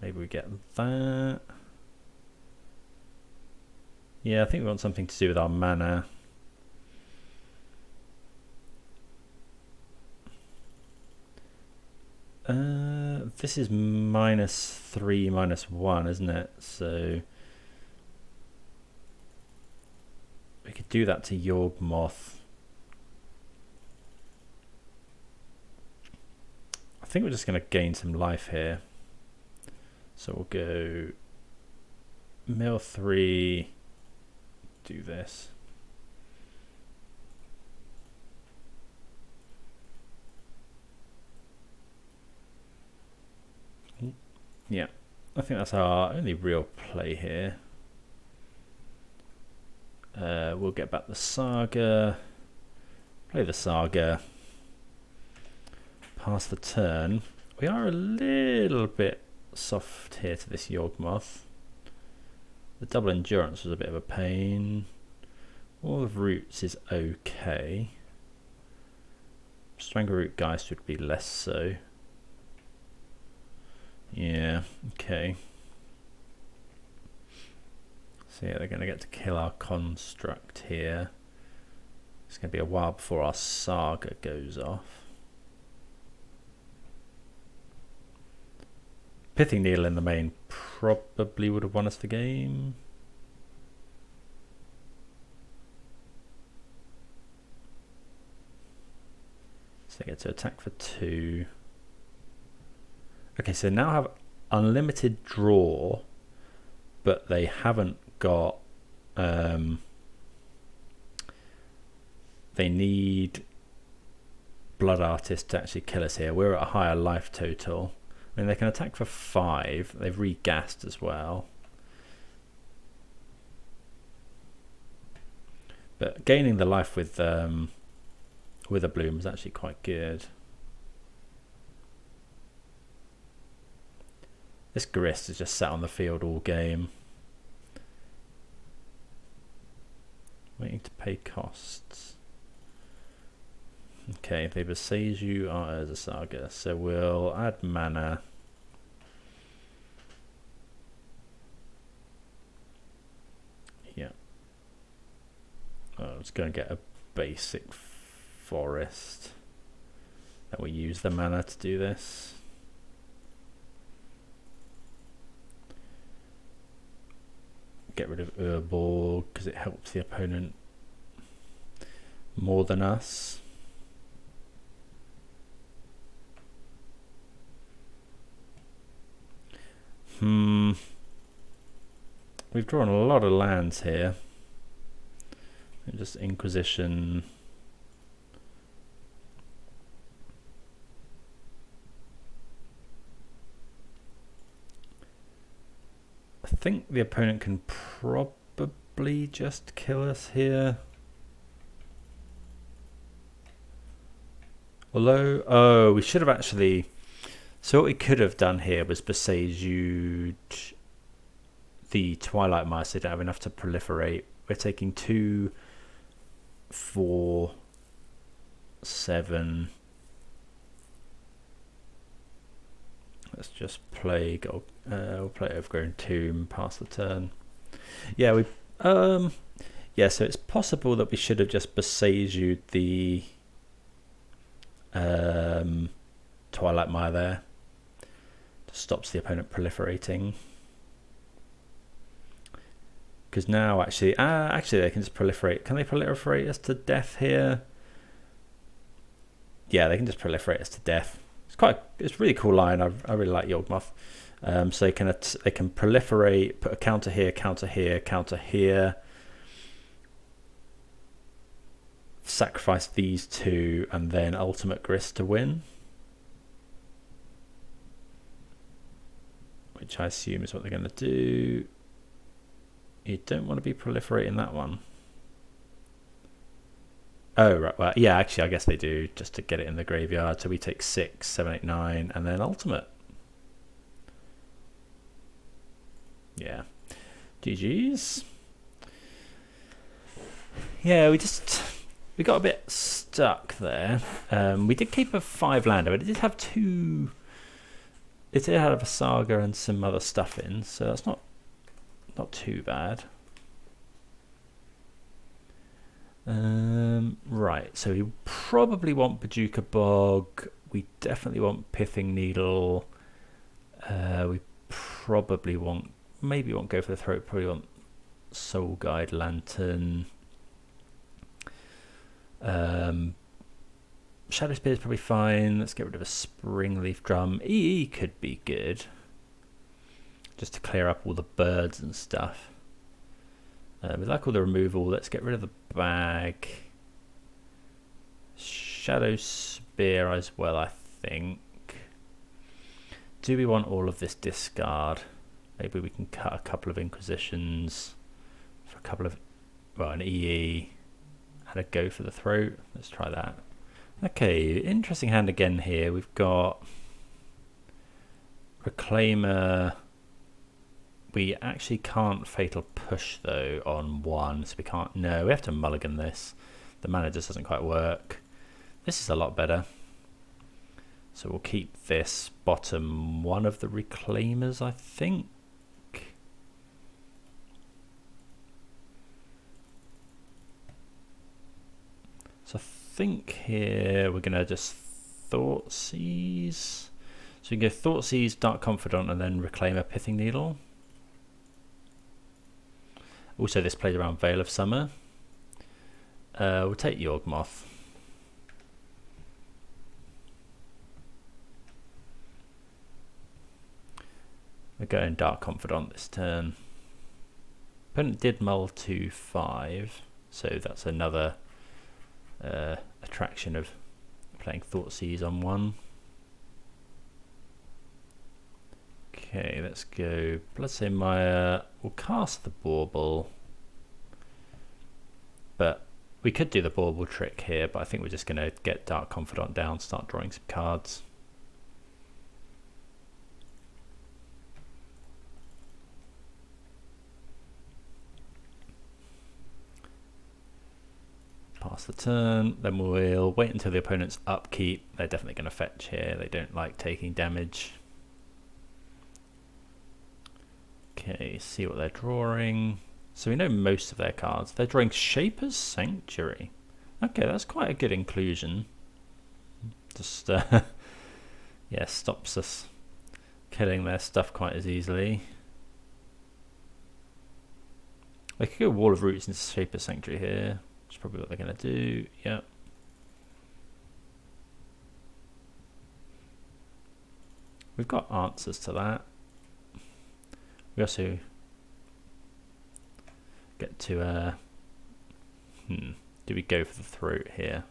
Maybe we get that. Yeah, I think we want something to do with our mana. This is -3, -1, isn't it? So we could do that to Yawgmoth. I think we're just going to gain some life here. So we'll go mill 3, do this. Yeah, I think that's our only real play here. We'll get back the Saga, play the Saga, pass the turn. We are a little bit soft here to this Yawgmoth. The double endurance was a bit of a pain. All of roots is okay. Strangleroot Geist would be less so. Yeah, okay. So yeah, they're going to get to kill our construct here. It's going to be a while before our Saga goes off. Pithing Needle in the main probably would have won us the game. So they get to attack for 2. Okay, so now have unlimited draw, but they haven't got... they need Blood Artist to actually kill us here. We're at a higher life total. I mean, they can attack for 5. They've re-gassed as well. But gaining the life with a bloom is actually quite good. This Grist has just sat on the field all game, waiting to pay costs. Okay, they besiege you as a Saga, so we'll add mana. Yeah. Oh, let's go and get a basic forest. That we use the mana to do this. Get rid of Urborg because it helps the opponent more than us. We've drawn a lot of lands here. And just Inquisition. I think the opponent can probably just kill us here. Although, oh, we should have actually... So what we could have done here was besieged the Twilight Mire, so they don't have enough to proliferate. We're taking 2, 4, 7. Let's just play. We'll play Overgrown Tomb. Pass the turn. Yeah, we. Yeah, so it's possible that we should have just besieged the Twilight Mire there. Stops the opponent proliferating. Because now actually they can just proliferate. Can they proliferate us to death here? Yeah, they can just proliferate us to death. It's a really cool line. I really like Yawgmoth. So they can proliferate, put a counter here, counter here, counter here. Sacrifice these 2 and then ultimate Grist to win. Which I assume is what they're going to do. You don't want to be proliferating that one. Oh, right. Well, yeah, actually, I guess they do, just to get it in the graveyard. So we take 6, 7, 8, 9, and then ultimate. Yeah. GG's. Yeah, we got a bit stuck there. We did keep a 5 lander, but it did have 2... It did have a Saga and some other stuff in, so that's not too bad. Right, so we probably want Bajuka Bog, we definitely want Pithing Needle. We probably won't, maybe won't go for the throat, probably want Soul Guide Lantern. Shadow Spear is probably fine. Let's get rid of a Springleaf Drum. EE could be good, just to clear up all the birds and stuff. We like all the removal. Let's get rid of the bag. Shadow Spear as well, I think. Do we want all of this discard? Maybe we can cut a couple of Inquisitions for a couple of, well, an EE and a go for the throat. Let's try that. Okay, interesting hand again here. We've got Reclaimer. We actually can't Fatal Push though on one, so we can't. No, we have to mulligan this. The mana just doesn't quite work. This is a lot better. So we'll keep this bottom one of the Reclaimers, I think. So I think here we're gonna just Thoughtseize. So we can go Thoughtseize, Dark Confidant, and then Reclaimer, Pithing Needle. Also, this plays around Veil of Summer. We'll take Yawgmoth. We're going Dark Confidant this turn. Opponent did mull 2/5, so that's another attraction of playing Thoughtseize on one. Okay, let's go Bloodsail Mire. We'll cast the Bauble, but we could do the Bauble trick here, but I think we're just going to get Dark Confidant down, start drawing some cards. Pass the turn, then we'll wait until the opponent's upkeep. They're definitely going to fetch here. They don't like taking damage. Okay, see what they're drawing. So we know most of their cards. They're drawing Shaper's Sanctuary. Okay, that's quite a good inclusion. Just, yeah, stops us killing their stuff quite as easily. They could go Wall of Roots into Shaper's Sanctuary here. That's probably what they're going to do. Yep. We've got answers to that. We also get to do we go for the throat here?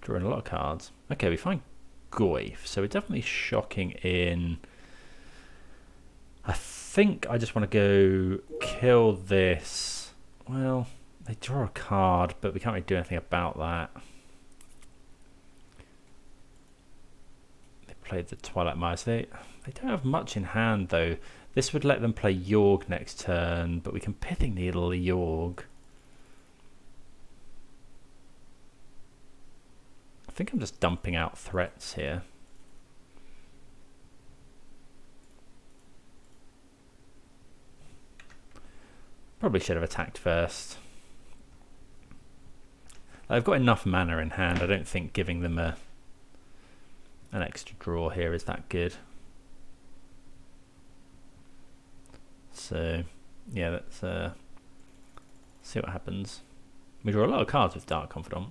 Drawing a lot of cards. Okay, we find Goyf, so we're definitely shocking in. I think I just want to go kill this. Well, they draw a card, but we can't really do anything about that. They played the Twilight Mire. They don't have much in hand though. This would let them play Yawg next turn, but we can Pithing Needle the Yawg. I think I'm just dumping out threats here. Probably should have attacked first. I've got enough mana in hand. I don't think giving them an extra draw here is that good. So yeah, let's see what happens. We draw a lot of cards with Dark Confidant.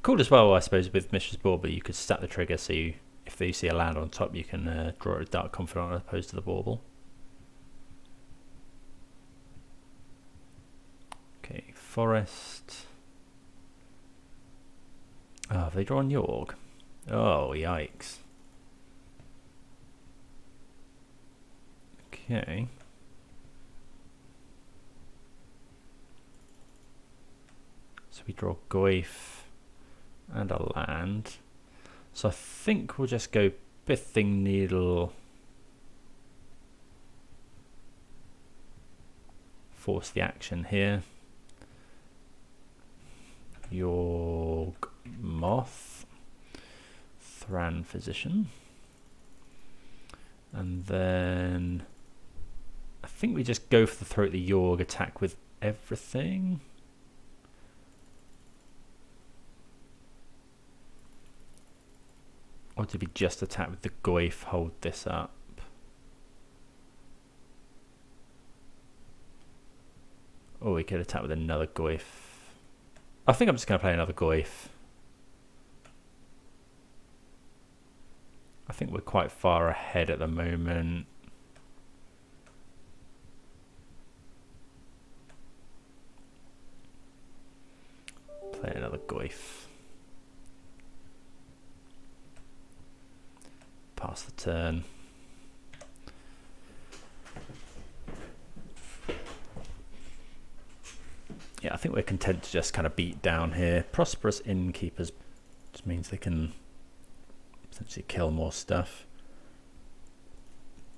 Cool as well, I suppose, with Mishra's Bauble, you could stack the trigger so you, if you see a land on top, you can draw a Dark Confidant as opposed to the Bauble. Okay, Forest. Oh, have they drawn Yawg? Oh, yikes. Okay. So we draw Goyf and a land. So I think we'll just go Pithing Needle. Force the action here. Yawgmoth. Thran Physician. And then I think we just go for the throat the Yawg, attack with everything. Or did we just attack with the Goyf, hold this up? Or we could attack with another Goyf. I think I'm just going to play another Goyf. I think we're quite far ahead at the moment. Play another Goyf. Pass the turn. Yeah, I think we're content to just kind of beat down here. Prosperous Innkeepers just means they can essentially kill more stuff.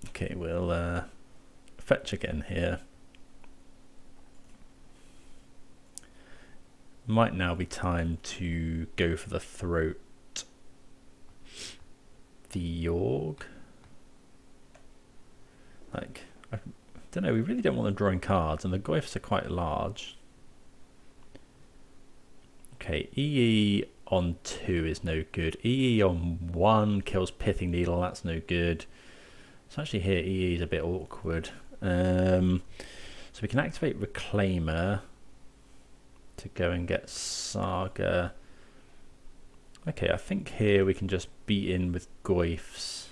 Okay, we'll fetch again here. Might now be time to go for the throat. The Yawg. Like, I don't know, we really don't want them drawing cards, and the Goyfs are quite large. Okay, EE on 2 is no good. EE on 1 kills Pithing Needle, that's no good. So actually here EE is a bit awkward. So we can activate Reclaimer to go and get Saga. Okay, I think here we can just beat in with Goyfs.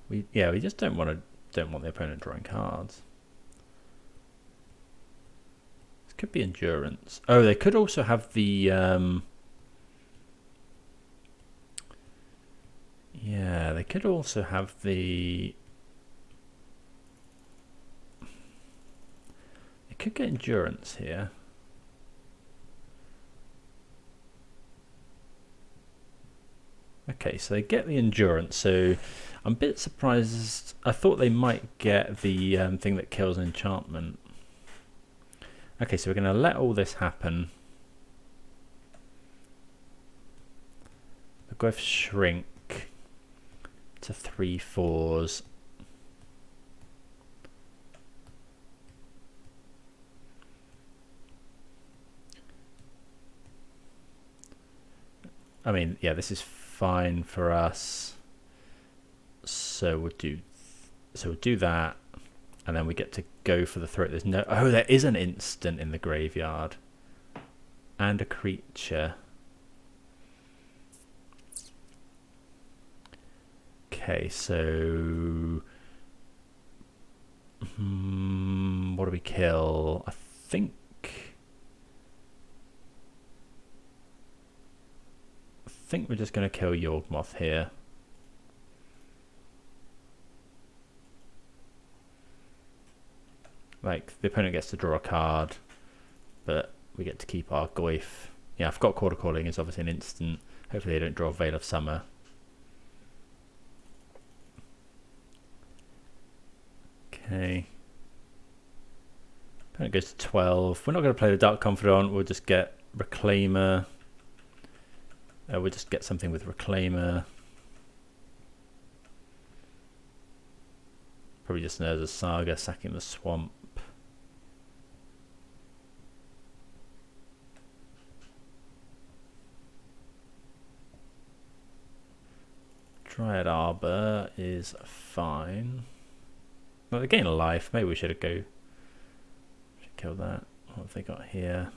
We just don't want the opponent drawing cards. This could be Endurance. Oh, they could also have the yeah, they could also have the could get Endurance here. Okay, so they get the Endurance, so I'm a bit surprised. I thought they might get the thing that kills an enchantment. Okay, so we're going to let all this happen. The Goyfs shrink to 3/4s. I mean, yeah, this is fine for us. So we'll do that, and then we get to go for the throat. There's no there is an instant in the graveyard and a creature. Okay, so what do we kill? I think we're just going to kill Yawgmoth here. Like, the opponent gets to draw a card, but we get to keep our Goyf. Yeah, I forgot Quarter Calling is obviously an instant. Hopefully they don't draw Veil of Summer. Okay. Opponent goes to 12. We're not going to play the Dark Confidant. We'll just get Reclaimer. We'll just get something with Reclaimer. Probably just Urza's Saga, sacking the Swamp. Dryad Arbor is fine. Well, they gain a life. Maybe we should kill that. What have they got here?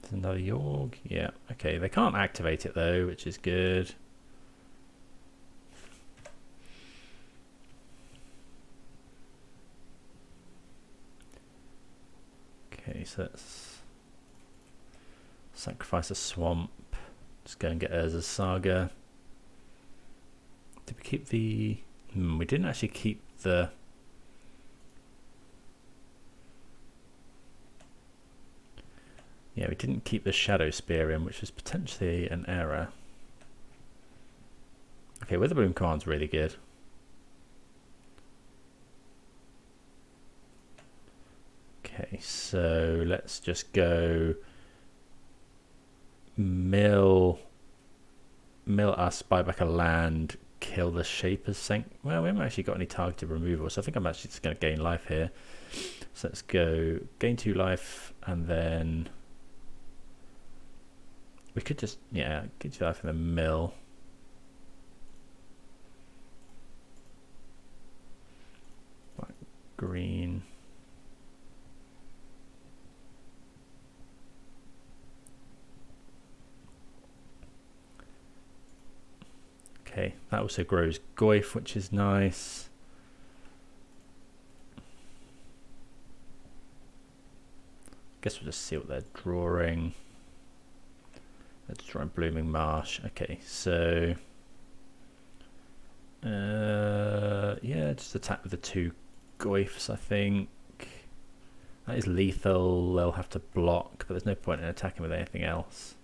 There's another Yawg. Yeah, okay. They can't activate it though, which is good. Okay, so let's sacrifice a Swamp. Just go and get Urza's Saga. Did we keep the... we didn't actually keep the... Yeah, we didn't keep the Shadow Spear in, which was potentially an error. Okay, Witherbloom Command's really good. Okay, so let's just go mill us, buy back a land, kill the Shaper's Sanct. Well, we haven't actually got any targeted removal, so I think I'm actually just going to gain life here. So let's go gain 2 life, and then we could just, yeah, gain 2 life in the mill. Black, green. Okay, that also grows Goyf, which is nice. Guess we'll just see what they're drawing. Let's try Blooming Marsh. Okay, so yeah, just attack with the 2 Goyfs, I think. That is lethal. They'll have to block, but there's no point in attacking with anything else.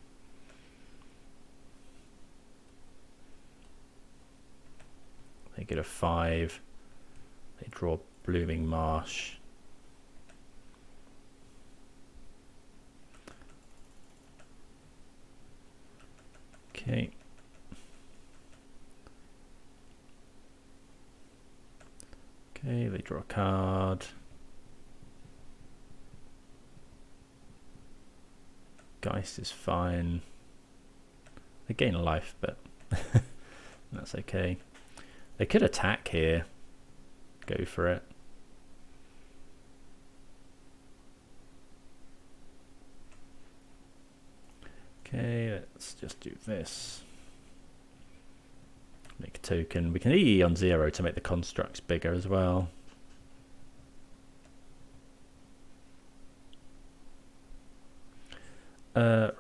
They get a 5. They draw Blooming Marsh. Okay. Okay, they draw a card. Geist is fine. They gain a life, but that's okay. They could attack here. Go for it. Okay, let's just do this. Make a token. We can EE on 0 to make the constructs bigger as well.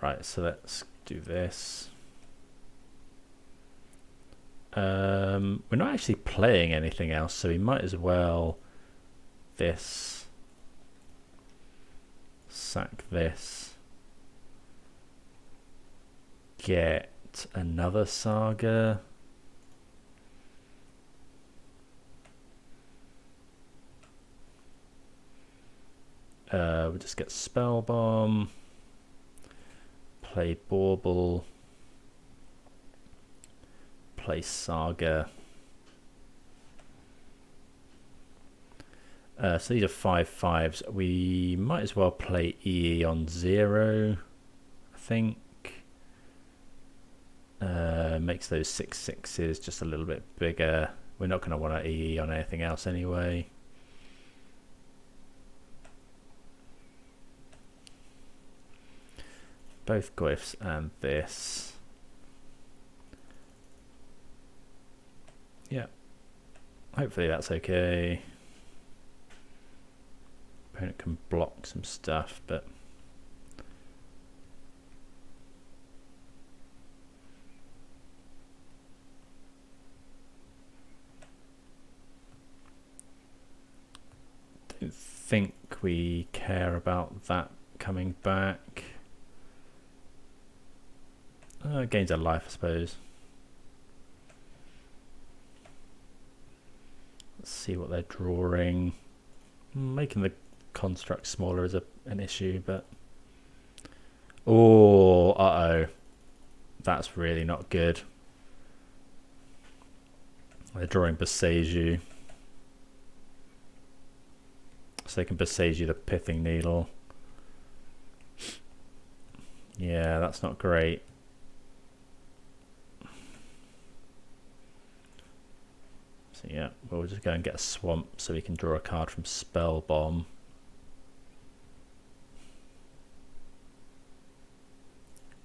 Right, so let's do this. We're not actually playing anything else, so we might as well this, sack this, get another Saga. We'll just get Spell Bomb, play Bauble, play Saga. So these are 5/5s. We might as well play EE on 0, I think. Makes those 6/6s just a little bit bigger. We're not going to want to EE on anything else anyway. Both Goyfs and this. Yeah. Hopefully that's okay. Opponent can block some stuff, but don't think we care about that coming back. Gains a life, I suppose. Let's see what they're drawing. Making the construct smaller is an issue, but oh, uh-oh, that's really not good. They're drawing Boseiju, so they can Boseiju the Pithing Needle. Yeah, that's not great. So yeah, we'll just go and get a swamp so we can draw a card from Spell Bomb.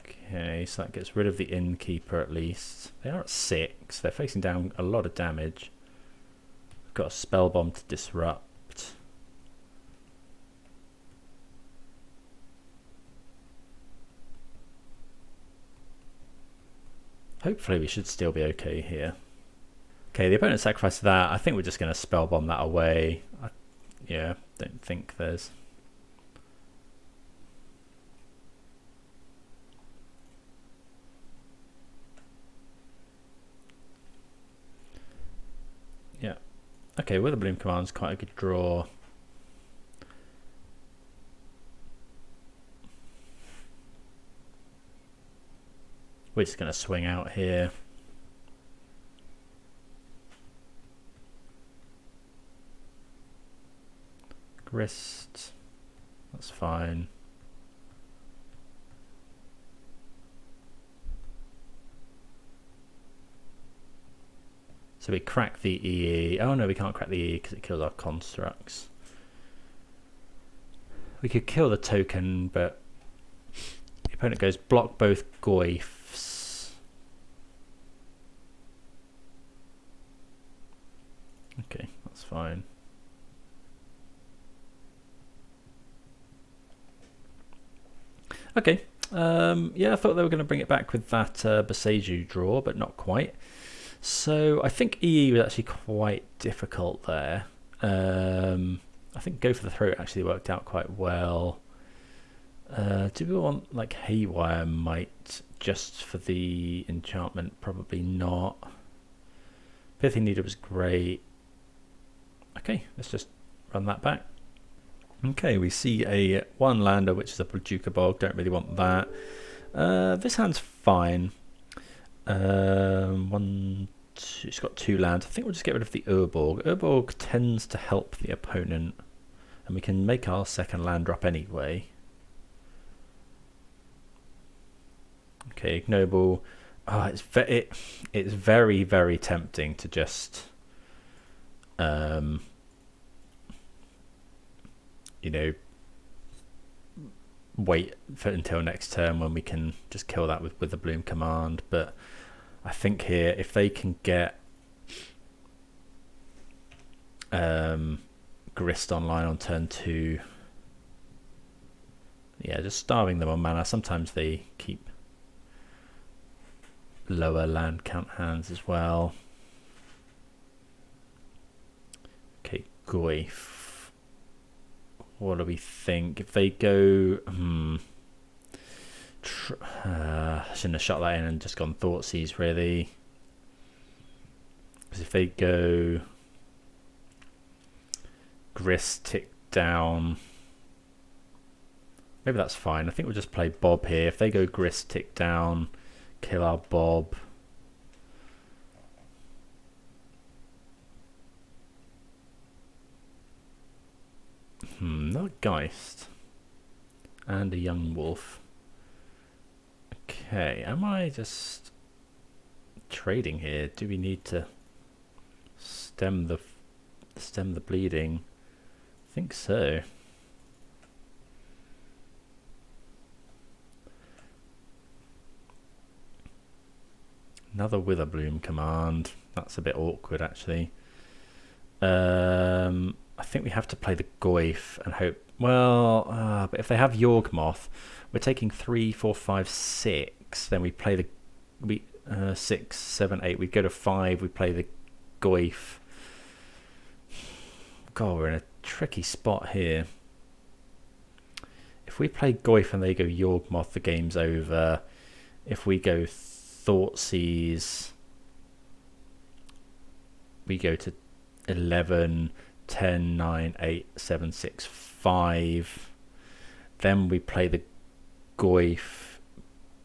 Okay, so that gets rid of the Innkeeper at least. They are at 6. They're facing down a lot of damage. We've got a Spell Bomb to disrupt. Hopefully we should still be okay here. Okay, the opponent sacrificed that. I think we're just going to Spell Bomb that away. Yeah, don't think there's... Yeah. Okay, Witherbloom Command's quite a good draw. We're just going to swing out here. Grist. That's fine. So we crack the EE. Oh no, we can't crack the EE because it kills our constructs. We could kill the token, but the opponent goes block both Goyfs. Okay, that's fine. Okay, yeah, I thought they were going to bring it back with that Boseiju draw, but not quite. So I think EE was actually quite difficult there. I think Go for the Throat actually worked out quite well. Do we want like Haywire Might just for the enchantment? Probably not. Pithy Needle was great. Okay, let's just run that back. Okay, we see a one lander, which is a Brajuka Bog. Don't really want that. This hand's fine. It's got 2 lands. I think we'll just get rid of the Urborg. Urborg tends to help the opponent, and we can make our second land drop anyway. Okay, Ignoble. Oh, it's very, very tempting to just you know, wait until next turn when we can just kill that with the Bloom command. But I think here, if they can get Grist online on turn 2, yeah, just starving them on mana. Sometimes they keep lower land count hands as well. Okay, Goyf. What do we think? If they go... I shouldn't have shot that in and just gone Thoughtseize, really. Because if they go... Grist, tick down... Maybe that's fine. I think we'll just play Bob here. If they go Grist, tick down, kill our Bob... Not Geist. And a young wolf. Okay, am I just trading here? Do we need to stem the bleeding? I think so. Another Witherbloom command. That's a bit awkward, actually. I think we have to play the Goyf and hope. Well, but if they have Yawgmoth, we're taking 3, 4, 5, 6. Then we play the 6, 7, 8. We go to 5. We play the Goyf. God, we're in a tricky spot here. If we play Goyf and they go Yawgmoth, the game's over. If we go Thoughtseize, we go to 11, 10, 9, 8, 7, 6, 5. Then we play the Goyf,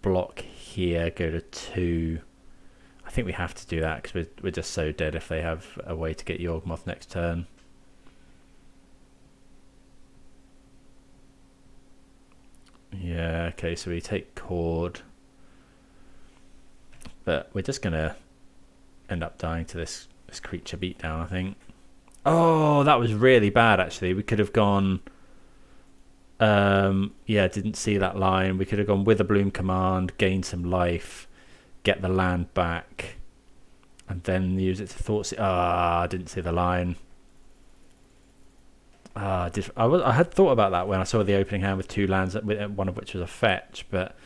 block here, go to 2. I think we have to do that because we're just so dead if they have a way to get Yawgmoth next turn. Yeah, okay, so we take Cord. But we're just going to end up dying to this creature beatdown, I think. Oh, that was really bad, actually. We could have gone... yeah, didn't see that line. We could have gone Witherbloom command, gain some life, get the land back, and then use it to Thoughtseize. I didn't see the line. I had thought about that when I saw the opening hand with 2 lands, one of which was a fetch, but...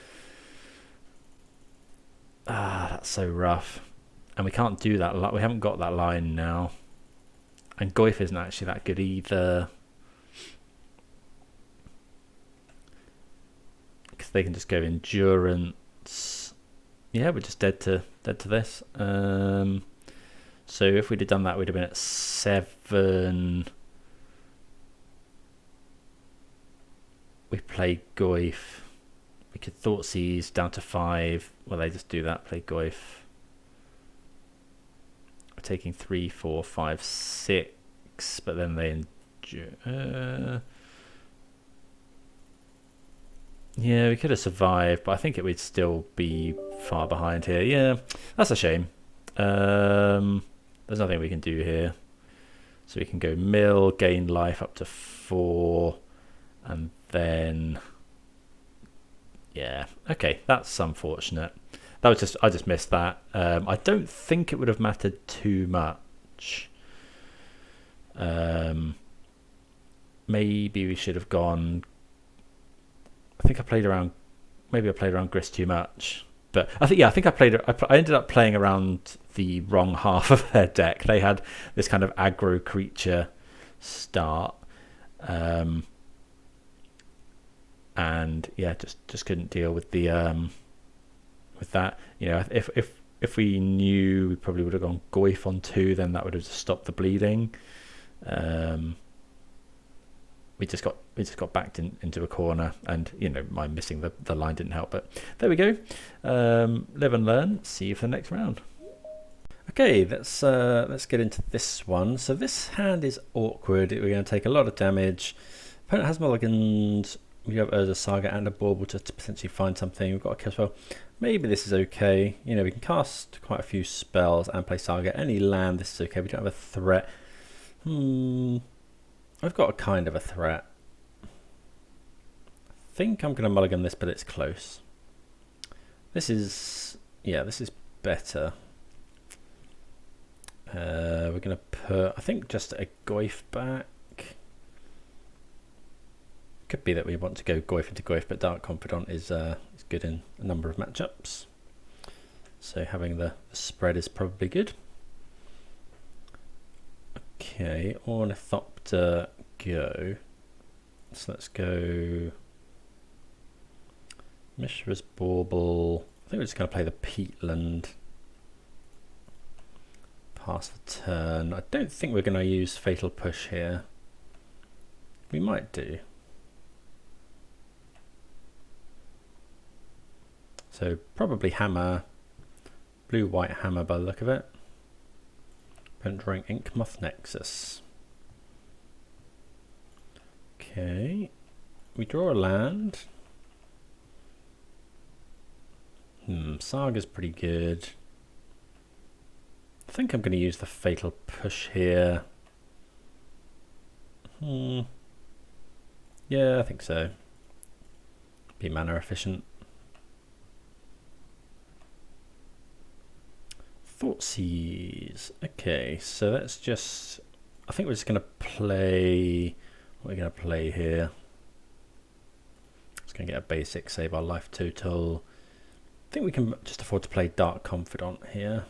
that's so rough. And we can't do that. We haven't got that line now. And Goyf isn't actually that good either. Because they can just go Endurance. Yeah, we're just dead to this. So if we'd have done that, we'd have been at 7. We play Goyf. We could Thoughtseize down to 5. Well, they just do that. Play Goyf. We're taking 3, 4, 5, 6. But then they Yeah, we could have survived, but I think it would still be far behind here. Yeah, that's a shame. There's nothing we can do here. So we can go mill, gain life up to 4, and then... Yeah, okay, that's unfortunate. That was just, I just missed that. I don't think it would have mattered too much. Maybe we should have gone... I think I played around... Maybe I played around Grist too much. But I think, yeah, I think I ended up playing around the wrong half of their deck. They had this kind of aggro creature start. And yeah, just couldn't deal with the with that. You know, if we knew, we probably would have gone Goyf on 2, then that would have stopped the bleeding. We just got backed into a corner, and you know, my missing the line didn't help. But there we go. Live and learn. See you for the next round. Okay, let's get into this one. So this hand is awkward. We're going to take a lot of damage. Opponent has mulligans. We have Urza Saga and a Bauble to potentially find something. We've got a kill spell. Maybe this is okay. You know, we can cast quite a few spells and play Saga. Any land, this is okay. We don't have a threat. I've got a kind of a threat. I think I'm going to mulligan this, but it's close. This is, yeah, this is better. We're going to put, I think, just a Goyf back. Could be that we want to go Goyf into Goyf, but Dark Confidant is good in a number of matchups. So having the spread is probably good. Okay, Ornithopter go. So let's go Mishra's Bauble. I think we're just going to play the Peatland. Pass the turn. I don't think we're going to use Fatal Push here. We might do. So probably Hammer. Blue-white Hammer by the look of it. Drawing Yawgmoth Nexus. Okay. We draw a land. Saga's pretty good. I think I'm going to use the Fatal Push here. Yeah, I think so. Be mana efficient. Thoughtseize. Okay, so let's just... I think we're just going to play... What are we going to play here? Just going to get a basic, save our life total. I think we can just afford to play Dark Confidant here.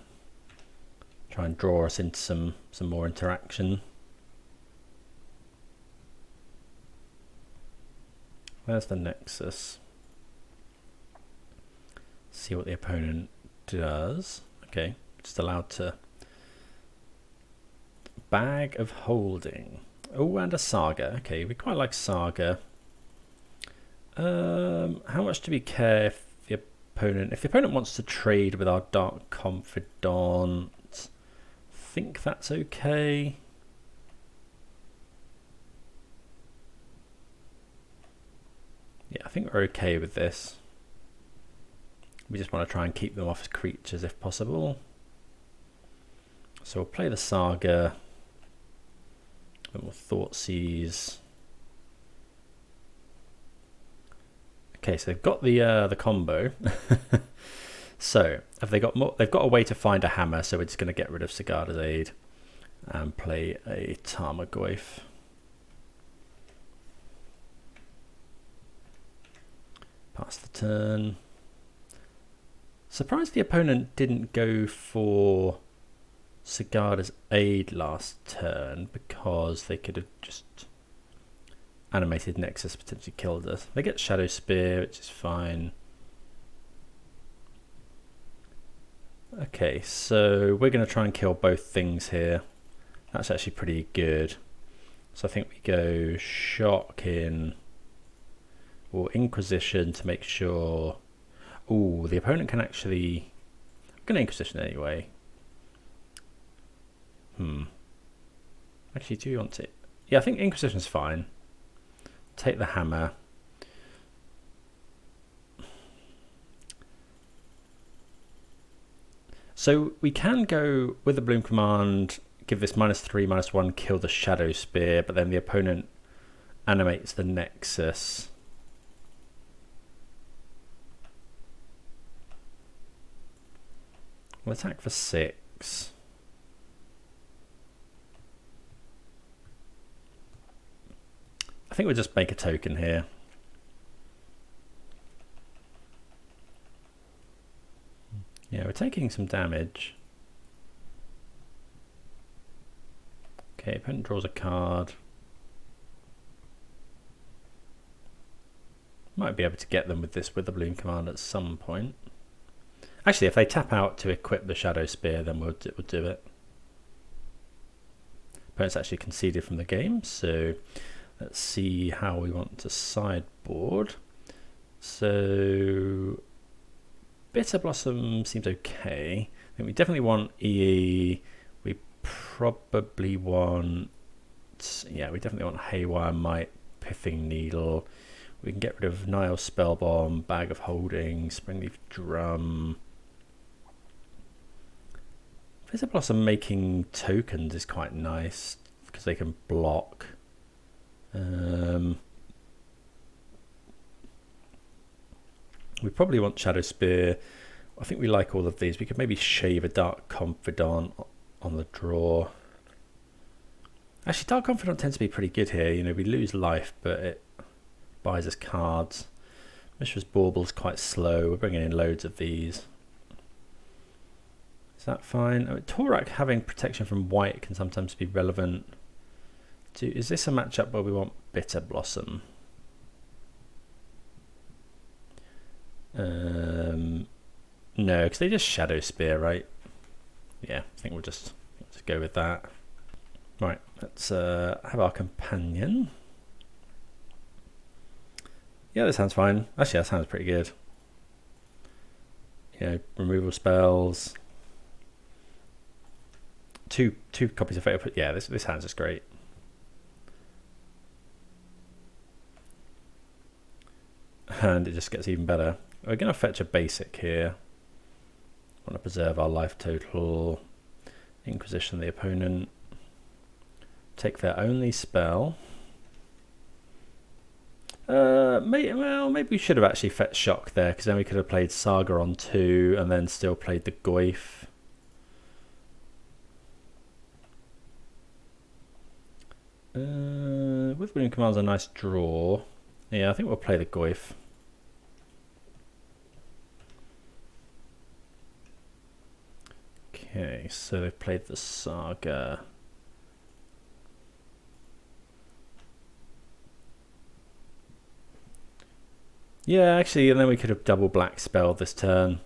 Try and draw us into some more interaction. Where's the Nexus? See what the opponent does. Okay. Just allowed to Bag of Holding. Oh, and a Saga. Okay, we quite like Saga. How much do we care if the opponent wants to trade with our Dark Confidant? I think that's okay. Yeah, I think we're okay with this. We just want to try and keep them off as creatures if possible. So we'll play the Saga, then we'll Thoughtseize. Okay, so they've got the combo. So have they got more? They've got a way to find a hammer, so we're just going to get rid of Sigarda's Aid and play a Tarmogoyf. Pass the turn. Surprised the opponent didn't go for Sigarda's Aid last turn, because they could have just animated Nexus, potentially killed us. They get Shadow Spear, which is fine. Okay, so we're going to try and kill both things here. That's actually pretty good. So I think we go Shock in, or Inquisition to make sure. Ooh, the opponent can actually... I'm going to Inquisition anyway. Actually, do you want to... Yeah, I think Inquisition's fine. Take the hammer. So we can go with the Bloom command, give this -3, -1, kill the Shadow Spear, but then the opponent animates the Nexus. We'll attack for 6. I think we'll just make a token here. Yeah, we're taking some damage. Okay, opponent draws a card. Might be able to get them with this with the Bloom command at some point. Actually, if they tap out to equip the Shadow Spear, then we'll do it. Opponent's actually conceded from the game, so let's see how we want to sideboard. So Bitter Blossom seems okay. I think we definitely want EE. We probably want, yeah, we definitely want Haywire Might, Pithing Needle. We can get rid of Nile Spellbomb, Bag of Holding, Springleaf Drum. Bitter Blossom making tokens is quite nice because they can block. We probably want Shadow Spear. I think we like all of these. We could maybe shave a Dark Confidant on the draw. Actually, Dark Confidant tends to be pretty good here. You know, we lose life, but it buys us cards. Mishra's Bauble's quite slow. We're bringing in loads of these. Is that fine? I mean, Torak having protection from white can sometimes be relevant. Is this a matchup where we want Bitter Blossom? No, because they just Shadow Spear, right? Yeah, I think we'll just go with that. Right, let's have our companion. Yeah, that sounds fine. Actually, that sounds pretty good. You know, removal spells. Two copies of Fatal. Yeah, this hand's just great. And it just gets even better. We're going to fetch a basic here. Want to preserve our life total. Inquisition the opponent. Take their only spell. Maybe we should have actually fetched Shock there, because then we could have played Saga on 2 and then still played the Goyf. With Bloom Command's a nice draw. Yeah, I think we'll play the Goyf. Okay, so they've played the Saga. Yeah, actually, and then we could have double black spelled this turn.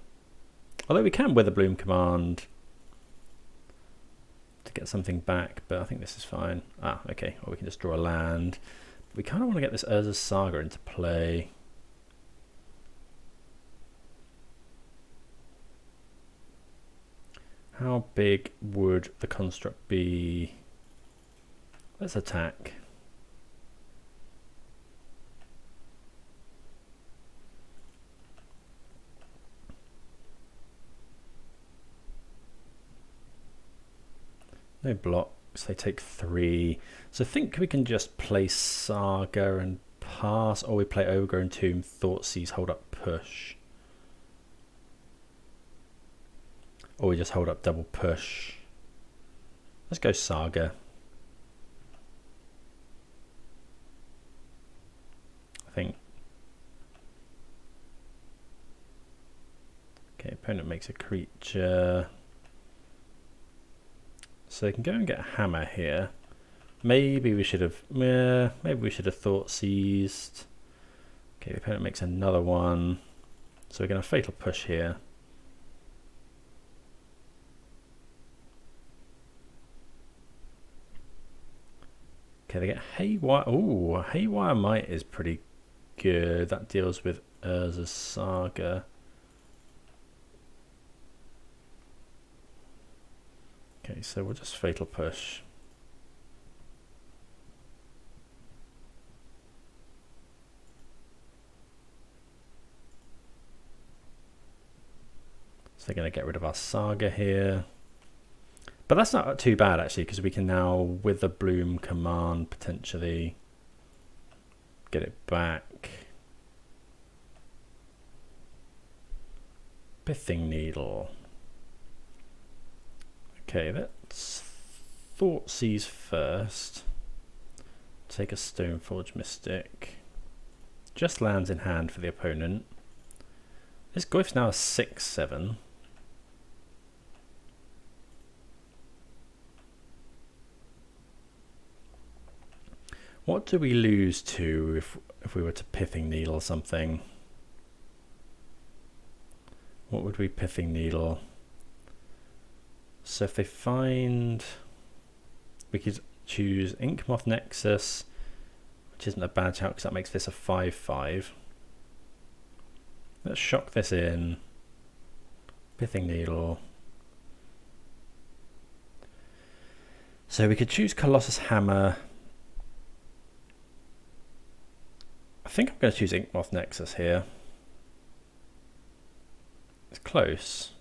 Although we can with a Bloom Command to get something back, but I think this is fine. Ah, okay, or we can just draw a land. We kind of want to get this Urza's Saga into play. How big would the construct be? Let's attack. No blocks, they take 3. So I think we can just play Saga and pass, or we play Overgrown Tomb, Thoughtseize, hold up, push. Or we just hold up double push. Let's go Saga. I think. Okay, opponent makes a creature. So they can go and get a hammer here. Maybe we should have thought seized. Okay, the opponent makes another one. So we're going to fatal push here. Okay, they get Haywire. Ooh, Haywire Might is pretty good. That deals with Urza's Saga. Okay, so we'll just fatal push. So they're going to get rid of our Saga here. But that's not too bad actually, because we can now, with the Bloom command, potentially get it back. Pithing Needle. Okay, let's Thoughtseize first. Take a Stoneforge Mystic. Just lands in hand for the opponent. This Goif's now a 6/7. What do we lose to if we were to Pithing Needle something? What would we Pithing Needle? So if they find, we could choose Yawgmoth Nexus, which isn't a bad shout because that makes this a 5/5. Let's shock this in. Pithing Needle. So we could choose Colossus Hammer. I think I'm going to choose Yawgmoth Nexus here. It's close.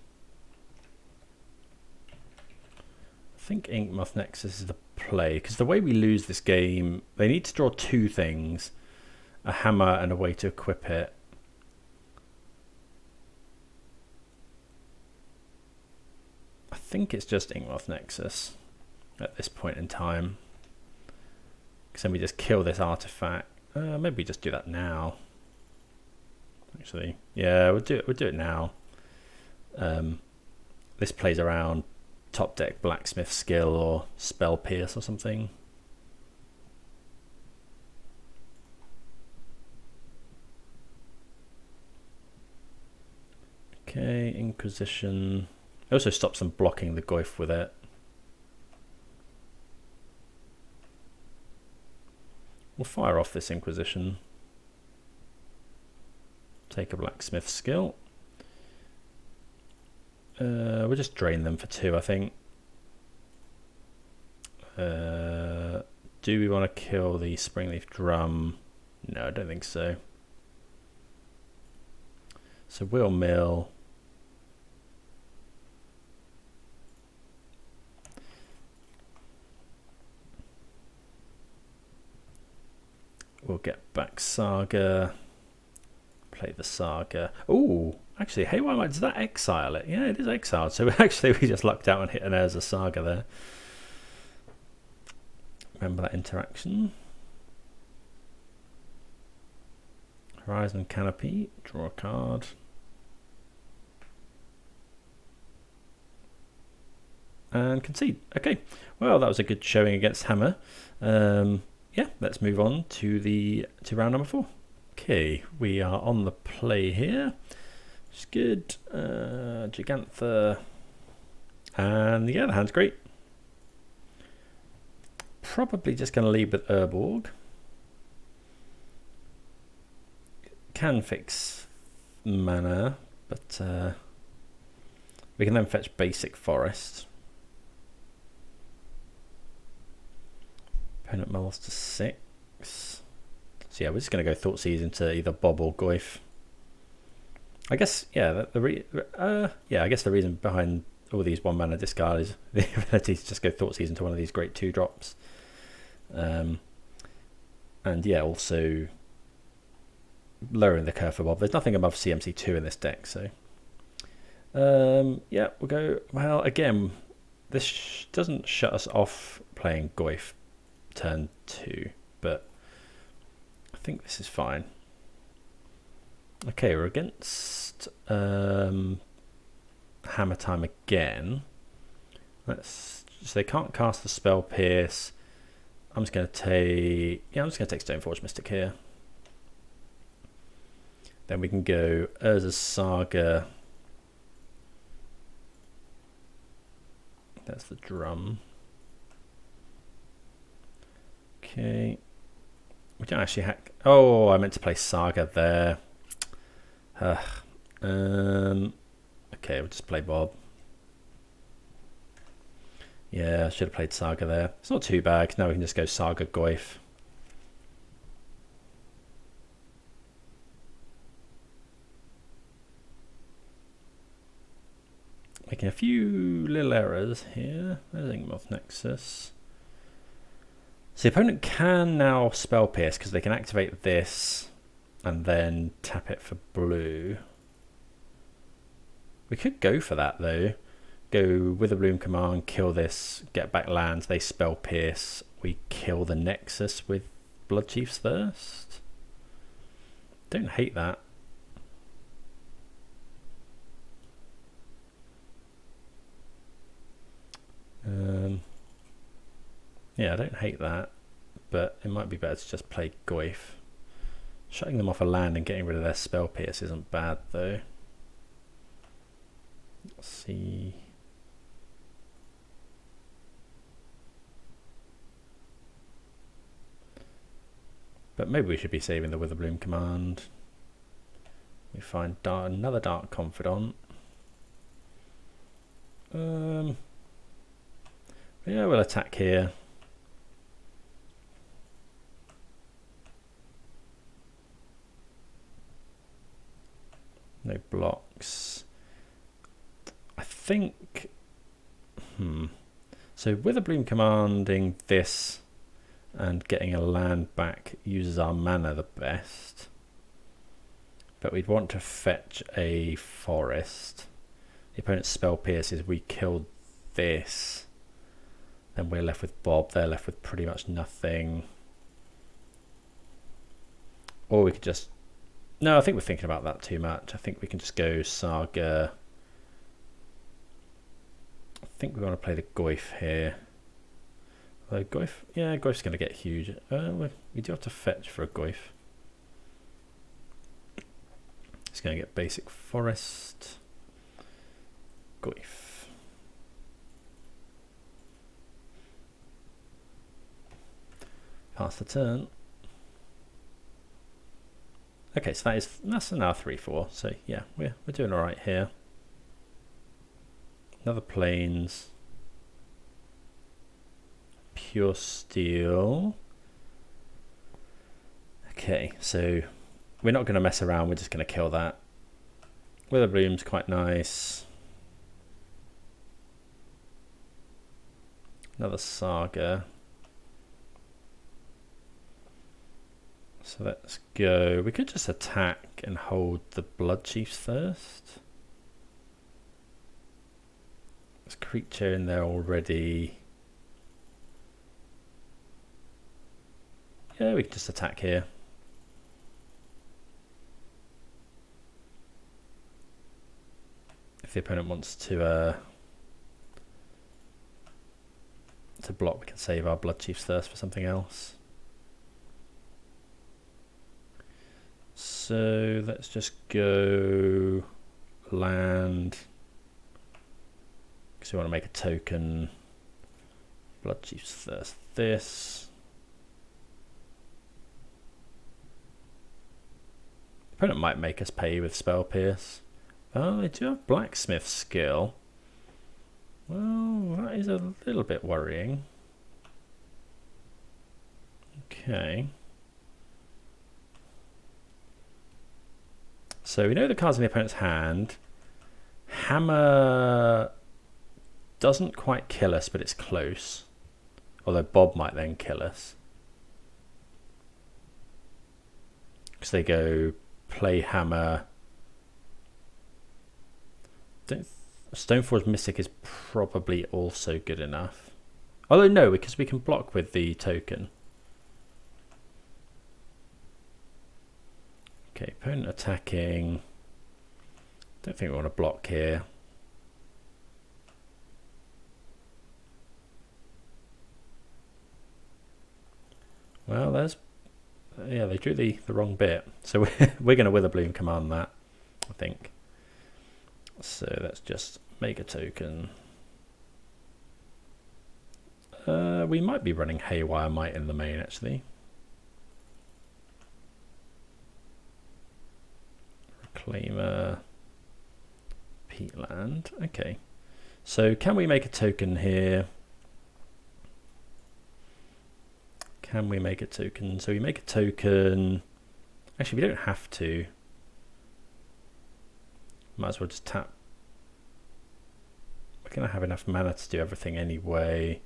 I think Yawgmoth Nexus is the play, because the way we lose this game, they need to draw two things, a hammer and a way to equip it. I think it's just Yawgmoth Nexus at this point in time, because then we just kill this artifact. Maybe we just do that now. Actually, yeah, we'll do it now. This plays around top deck Blacksmith Skill or Spell Pierce or something. Okay, Inquisition. It also stops them blocking the Goif with it. We'll fire off this Inquisition. Take a Blacksmith Skill. We'll just drain them for 2, I think. Do we want to kill the Springleaf Drum? No, I don't think so. So we'll mill. We'll get back Saga. Play the Saga. Oh, actually, Haywire, does that exile it? Yeah, it is exiled. So actually, we just lucked out and hit an Urza Saga there. Remember that interaction. Horizon Canopy. Draw a card. And concede. Okay. Well, that was a good showing against Hammer. Yeah, let's move on to round number 4. Okay, we are on the play here. It's good. Gigantha. And yeah, the hand's great. Probably just going to lead with Urborg. Can fix mana, but we can then fetch basic forest. Opponent mulls to 6. So yeah, we're just going to go Thoughtseize into either Bob or Goif. I guess, yeah, I guess the reason behind all these 1-mana discard is the ability to just go Thoughtseize into one of these great 2-drops. And yeah, also lowering the curve for Bob. There's nothing above CMC2 in this deck, so yeah, we'll go. Well, again, this doesn't shut us off playing Goif turn 2, but I think this is fine. Okay, we're against Hammer Time again. So they can't cast the Spell Pierce. I'm just going to take Stoneforge Mystic here. Then we can go Urza's Saga. That's the drum. Okay. We don't actually hack. Oh, I meant to play Saga there. Okay, we'll just play Bob. Yeah, I should have played Saga there. It's not too bad. Now we can just go Saga Goif. making a few little errors here. There's Yawgmoth Nexus. So the opponent can now spell pierce because they can activate this and then tap it for blue. We could go for that though. Go with a Bloom command, kill this, get back lands, they spell pierce. We kill the Nexus with Bloodchief's Thirst. Don't hate that. Yeah, I don't hate that, but it might be better to just play Goyf. Shutting them off a land and getting rid of their spell pierce isn't bad though. Let's see. But maybe we should be saving the Witherbloom command. We find another Dark Confidant. Yeah, we'll attack here. No blocks. I think. So Witherbloom commanding this and getting a land back uses our mana the best. But we'd want to fetch a forest. The opponent's spell pierces, we killed this. Then we're left with Bob, they're left with pretty much nothing. Or we could just... No, I think we're thinking about that too much. I think we can just go Saga. I think we want to play the Goyf here. Although Goyf, yeah, Goyf's going to get huge. We do have to fetch for a Goyf. It's going to get basic forest. Goyf. Pass the turn. Okay, so that's now 3/4. So yeah, we're doing all right here. Another plains. Pure steel. Okay, so we're not going to mess around. We're just going to kill that. Witherbloom's quite nice. Another Saga. So let's go. We could just attack and hold the Bloodchief's Thirst. There's a creature in there already. Yeah, we can just attack here. If the opponent wants to block, we can save our Bloodchief's Thirst for something else. So let's just go land, because we want to make a token. Bloodchief's Thirst this. Opponent might make us pay with Spell Pierce. Oh, they do have Blacksmith skill. Well, that is a little bit worrying. Okay. So we know the cards in the opponent's hand. Hammer doesn't quite kill us, but it's close. Although Bob might then kill us. Because they go play Hammer. Stoneforge Mystic is probably also good enough. Although no, because we can block with the token. Okay, opponent attacking. Don't think we want to block here. Well, there's... Yeah, they drew the wrong bit. So we're going to Witherbloom command that, I think. So let's just make a token. We might be running Haywire Might in the main, actually. Reclaimer. Peatland. Okay. So can we make a token here? Can we make a token? So we make a token. Actually, we don't have to. Might as well just tap. going to have enough mana to do everything anyway.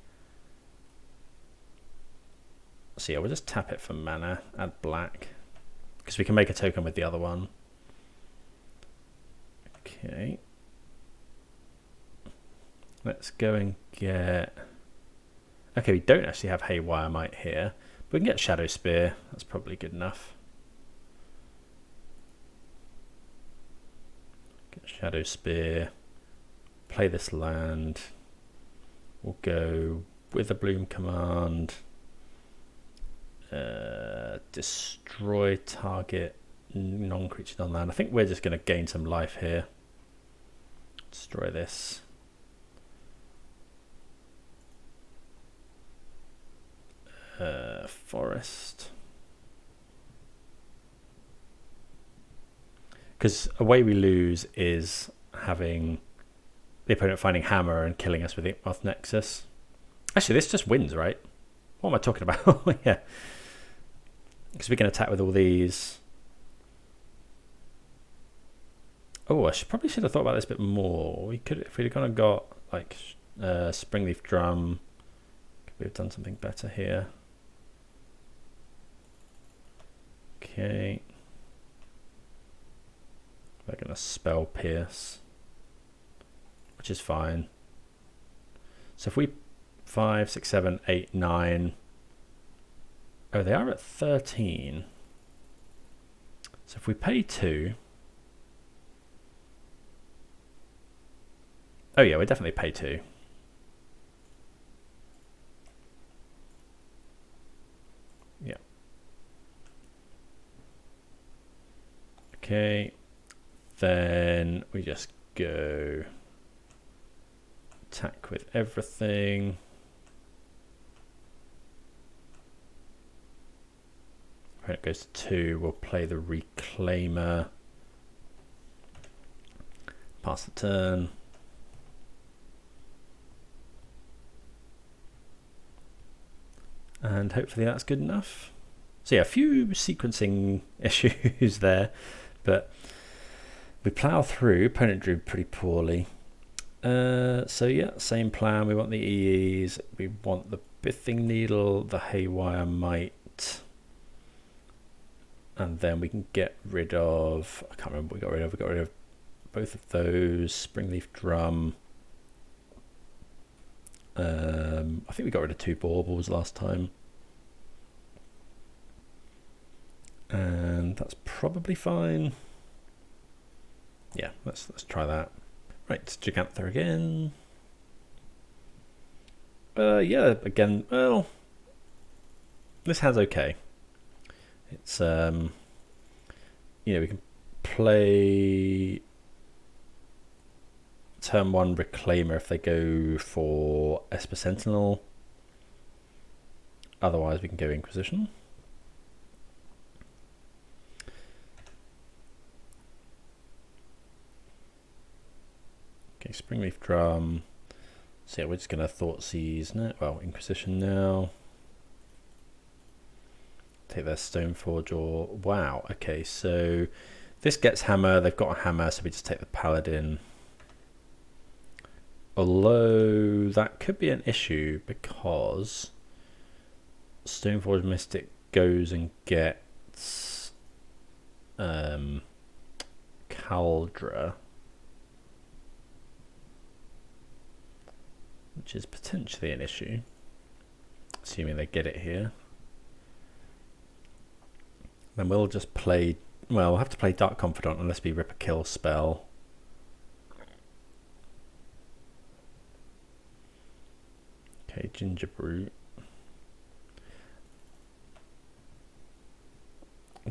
So yeah, we'll just tap it for mana, add black, because we can make a token with the other one. Okay. Let's go and get... Okay, we don't actually have Haywire Might here, but we can get Shadow Spear. That's probably good enough. Get Shadow Spear, play this land. We'll go with a Bloom command. Destroy target non-creature on land. I think we're just going to gain some life here. Destroy this. Forest. Because a way we lose is having the opponent finding hammer and killing us with Yawgmoth Nexus. Actually, this just wins, right? What am I talking about? Yeah. Because we can attack with all these. Oh, I probably should have thought about this a bit more. We could, if we'd kind of got like Springleaf Drum, could we have done something better here? Okay. We're going to spell Pierce, which is fine. So if we 5, 6, 7, 8, 9. Oh, they are at 13. So if we pay 2. Oh yeah, we definitely pay 2. Yeah. Okay. Then we just go attack with everything. When it goes to 2, we'll play the Reclaimer. Pass the turn. And hopefully that's good enough. So yeah, a few sequencing issues there, but we plow through. Opponent drew pretty poorly. So yeah, same plan. We want the EEs. We want the Bithing Needle, the Haywire Might. And then we can get rid of, I can't remember what we got rid of. We got rid of both of those. Springleaf Drum. I think we got rid of 2 baubles last time. And that's probably fine. Yeah, let's try that. Right, Gigantha again. Yeah, again, well, this hand's okay. It's, you know, we can play turn 1 Reclaimer if they go for Esper Sentinel. Otherwise, we can go Inquisition. Okay, Springleaf Drum. So yeah, we're just going to Thoughtseize now. Well, Inquisition now. Take their Stoneforge or... Wow, okay, so this gets hammer. They've got a hammer, so we just take the Paladin. Although that could be an issue because Stoneforge Mystic goes and gets Caldra, which is potentially an issue, assuming they get it here. Then we'll just play, well, we'll have to play Dark Confidant unless we rip a kill spell. Okay, Ginger Brute.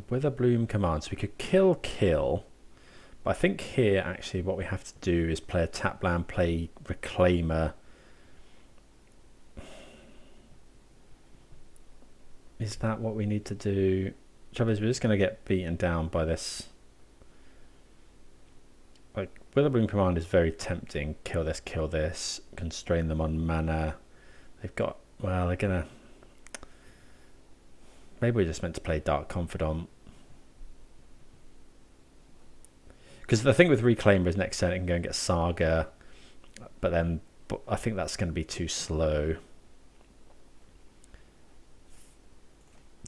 With a Bloom command, so we could kill, but I think here actually what we have to do is play a tap land, play Reclaimer. Is that what we need to do? Trouble is we're just going to get beaten down by this. Like, Wither Bloom command is very tempting. Kill this, constrain them on mana. They've got, well, they're going to... Maybe we're just meant to play Dark Confidant. Because the thing with Reclaimer is next turn it can go and get Saga. but then I think that's going to be too slow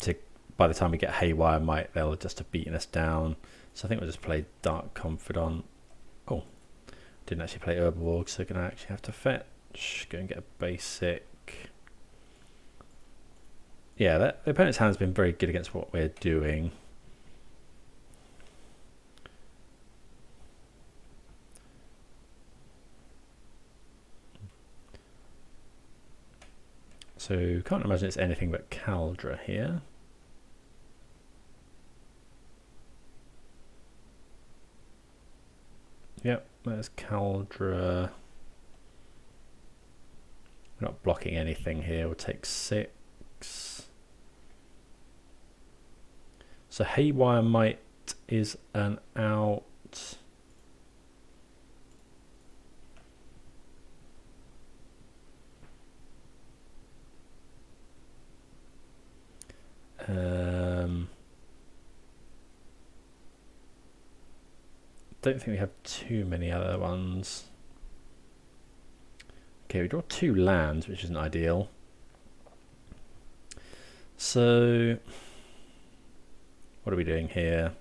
to. By the time we get Haywire Might, they'll just have beaten us down. So I think we'll just play Dark Confidant. Oh, didn't actually play Herbivorg, so we're going to actually have to fetch. Go and get a basic. Yeah, the opponent's hand has been very good against what we're doing. So can't imagine it's anything but Caldra here. Yep, there's Caldra. We're not blocking anything here. We'll take 6. So Haywire Might is an out. Don't think we have too many other ones. Okay, we draw 2 lands, which isn't ideal. So what are we doing here?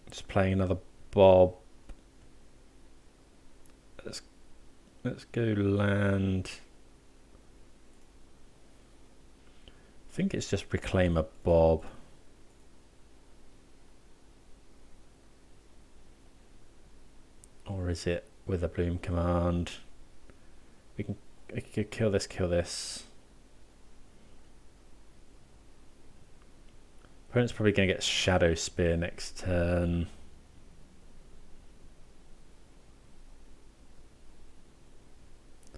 Just playing another Bob. Let's go land. I think it's just reclaim a Bob. Or is it with a Bloom command? We could kill this, kill this. Opponent's probably going to get Shadow Spear next turn. I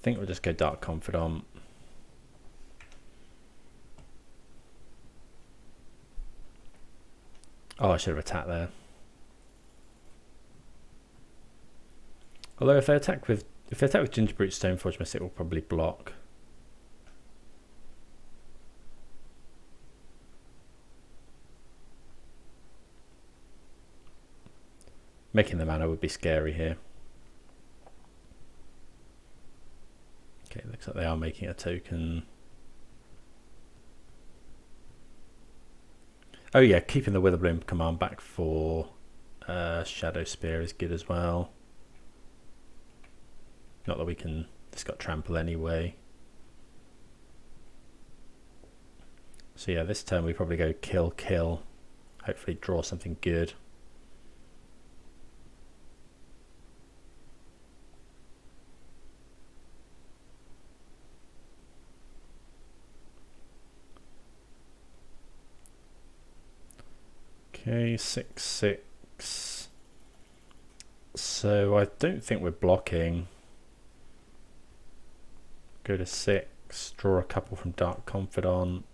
think we'll just go Dark Confidant. Oh, I should have attacked there. Although if they attack with Gingerbrute Stoneforge Mystic, will probably block. Making the mana would be scary here. Okay, looks like they are making a token. Oh yeah, keeping the Witherbloom command back for Shadow Spear is good as well. Not that we can, it's got trample anyway. So yeah, this turn we probably go kill, kill. Hopefully draw something good. Okay, 6/6. So I don't think we're blocking. Go to 6, draw a couple from Dark Confidant.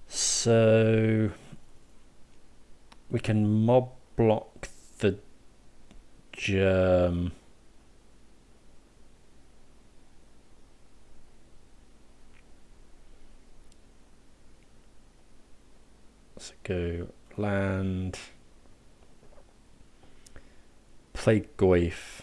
So we can mob block the germ. Let's go land. Play Goyf.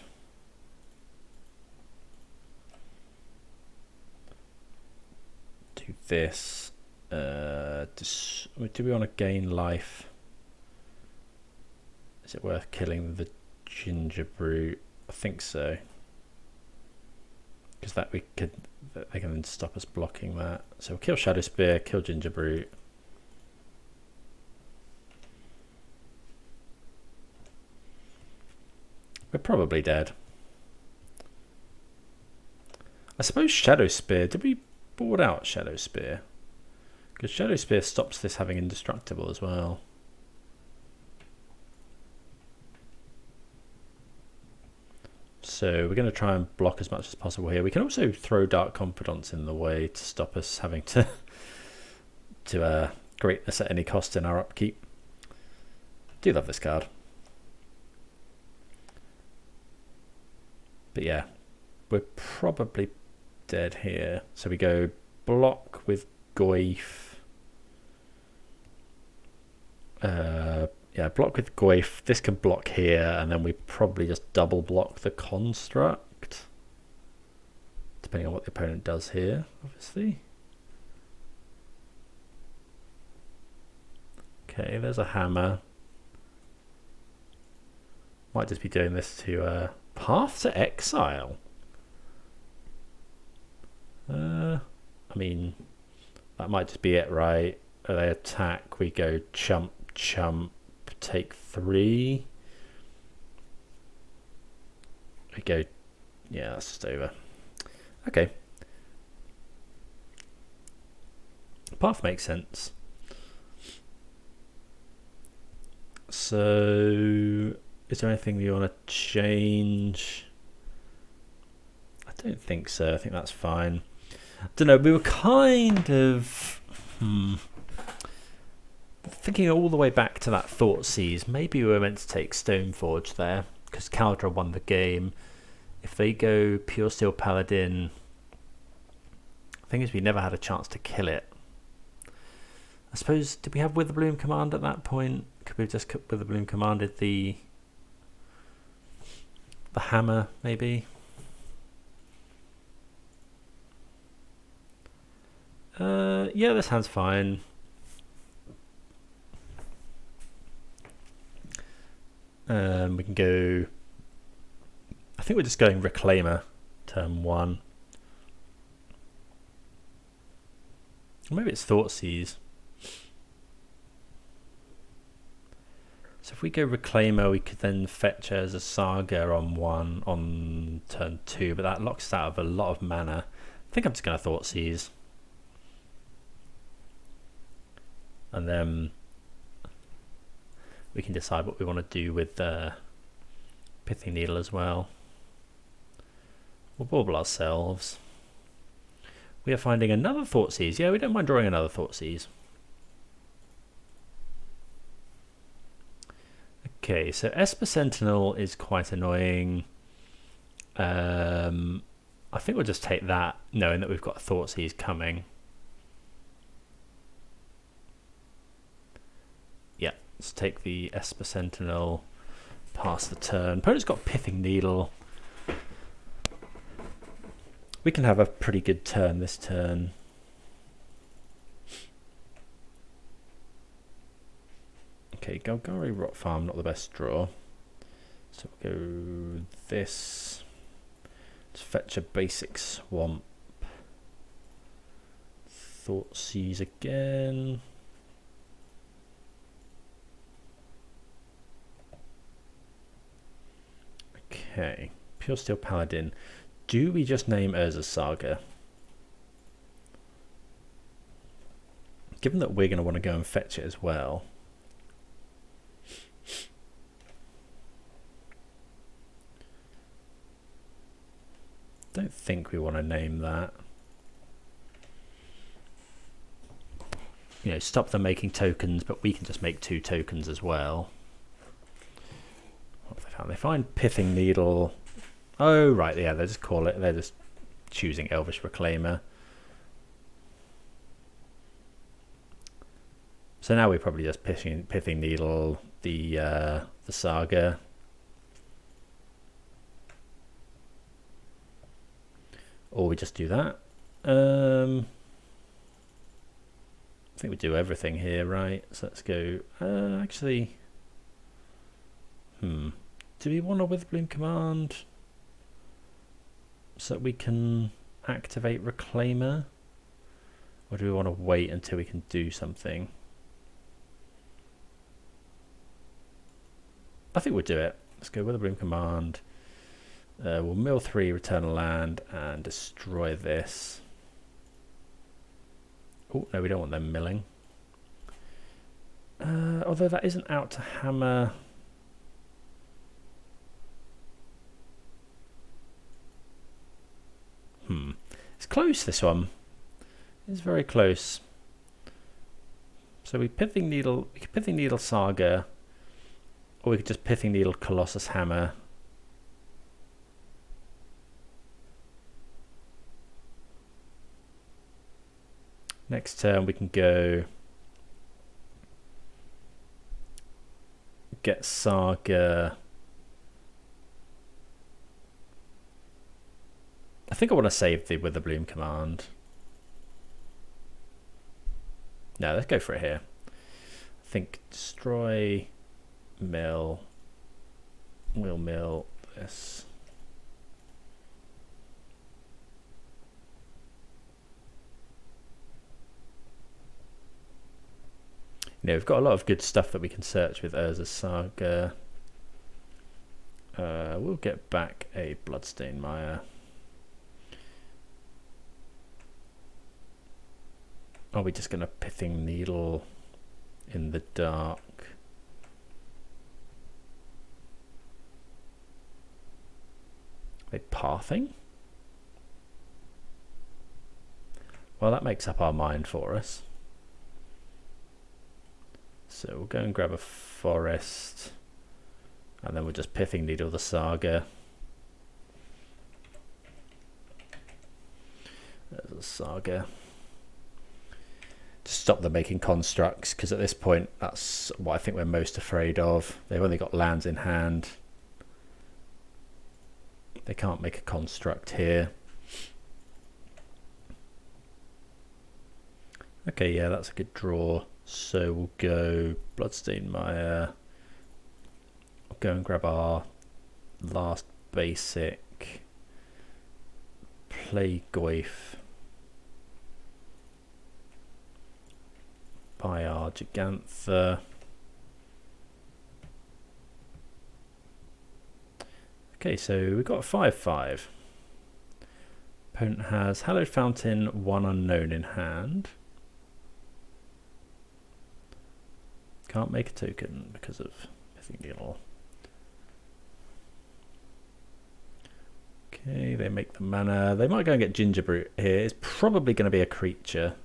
Do this. Do we want to gain life? Is it worth killing the Gingerbrute? I think so. Because they can then stop us blocking that. So we'll kill Shadow Spear, kill Gingerbrute. We're probably dead. I suppose Shadow Spear, did we board out Shadow Spear? Because Shadow Spear stops this having indestructible as well. So we're going to try and block as much as possible here. We can also throw Dark Confidants in the way to stop us having to greatness at any cost in our upkeep. Do love this card. But yeah, we're probably dead here. So we go block with Goyf. Yeah, block with Goif. This can block here, and then we probably just double block the construct. Depending on what the opponent does here, obviously. Okay, there's a hammer. Might just be doing this to Path to Exile. I mean, that might just be it, right? They attack, we go chump, chump, take 3. We go, yeah, that's just over. Okay. Path makes sense. So, is there anything you want to change? I don't think so. I think that's fine. I don't know. We were kind of thinking all the way back to that Thoughtseize. Maybe we were meant to take Stoneforge there because Caldra won the game. If they go Pure Steel Paladin, the thing is we never had a chance to kill it. I suppose, did we have Witherbloom Command at that point? Could we have just Witherbloom Commanded the hammer, maybe? Yeah, this hand's fine. We can go... I think we're just going Reclaimer, turn 1. Or maybe it's Thoughtseize. So if we go Reclaimer, we could then fetch as a Saga on 1 on turn 2, but that locks us out of a lot of mana. I think I'm just going to Thoughtseize. And then we can decide what we want to do with the Pithing Needle as well. We'll bauble ourselves. We are finding another Thoughtseize. Yeah, we don't mind drawing another Thoughtseize. Okay, so Esper Sentinel is quite annoying. I think we'll just take that, knowing that we've got a Thoughtseize coming. Yeah, let's take the Esper Sentinel, pass the turn. Opponent's got Pithing Needle. We can have a pretty good turn this turn. Okay, Golgari Rock Farm, not the best draw. So we'll go this. Let's fetch a basic swamp. Thoughtseize again. Okay, Pure Steel Paladin. Do we just name Urza's Saga? Given that we're going to want to go and fetch it as well. Don't think we want to name that. You know, stop them making tokens, but we can just make 2 tokens as well. What have they found? They find Pithing Needle. Oh, right, yeah, they just call it. They're just choosing Elvish Reclaimer. So now we're probably just Pithing Needle the Saga. Or we just do that. I think we do everything here, right? So let's go. Actually, do we want a Witherbloom Command so that we can activate Reclaimer? Or do we want to wait until we can do something? I think we'll do it. Let's go Witherbloom Command. We'll mill 3, return a land, and destroy this. Oh, no, we don't want them milling. Although that isn't out to hammer. It's close, this one. It's very close. So we Pithing Needle, we could Pithing Needle Saga, or we could just Pithing Needle Colossus Hammer. Next turn we can go get Saga. I think I want to save the Witherbloom command. No, let's go for it here. I think destroy, mill, we'll mill this. You know, we've got a lot of good stuff that we can search with Urza's Saga. We'll get back a Bloodstained Mire. Are we just going to Pithing Needle in the dark? Are they pathing? Well, that makes up our mind for us. So we'll go and grab a forest, and then we'll just Pithing Needle the Saga. There's a Saga. To stop them making constructs, because at this point that's what I think we're most afraid of. They've only got lands in hand. They can't make a construct here. Okay, yeah, that's a good draw. So we'll go Bloodstained Mire. We'll go and grab our last basic. Play Goyf. Buy our Gigantha. Okay, so we've got a 5/5. Opponent has Hallowed Fountain, 1 unknown in hand. Can't make a token because of Pithing Needle. Okay, they make the mana. They might go and get Gingerbrute here. It's probably going to be a creature.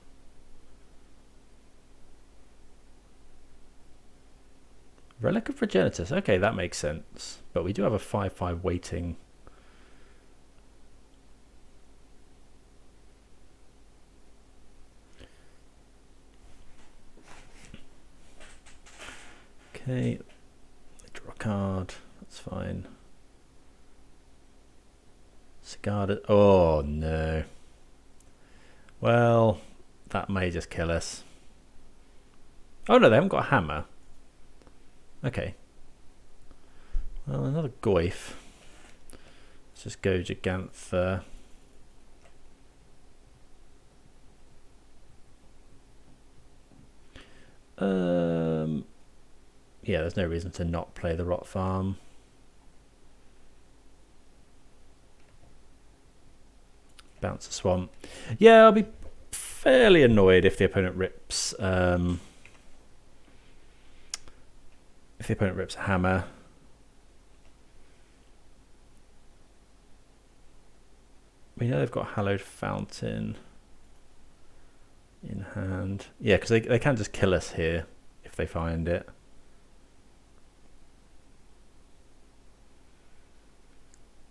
Relic of Progenitus. Okay, that makes sense. But we do have a 5/5 waiting. Okay, draw a card. That's fine. Saga. Oh no. Well, that may just kill us. Oh no, they haven't got a hammer. Okay. Well, another Goyf. Let's just go Gigantha. Yeah, there's no reason to not play the Rot Farm. Bounce a Swamp. Yeah, I'll be fairly annoyed if the opponent rips a hammer. We know they've got Hallowed Fountain in hand. Yeah, because they can just kill us here if they find it.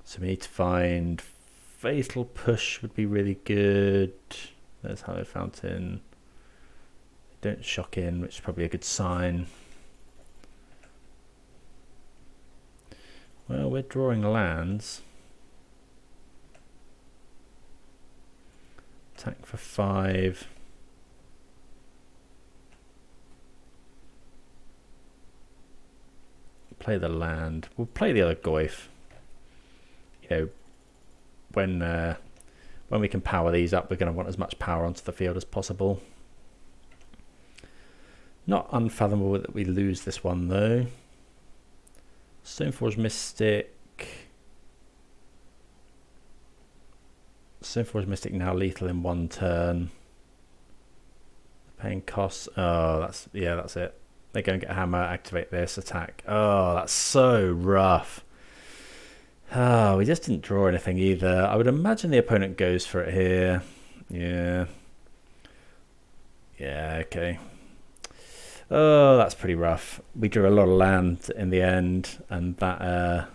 So we need to find Fatal Push would be really good. There's Hallowed Fountain. Don't shock in, which is probably a good sign. Well, we're drawing lands. Attack for 5. Play the land. We'll play the other Goyf. You know, when we can power these up, we're going to want as much power onto the field as possible. Not unfathomable that we lose this one though. Stoneforge Mystic. Stoneforge Mystic now lethal in 1 turn. Paying costs. Oh, that's it. They go and get a hammer, activate this, attack. Oh, that's so rough. Oh, we just didn't draw anything either. I would imagine the opponent goes for it here. Yeah. Yeah, okay. Oh, that's pretty rough. We drew a lot of land in the end, and that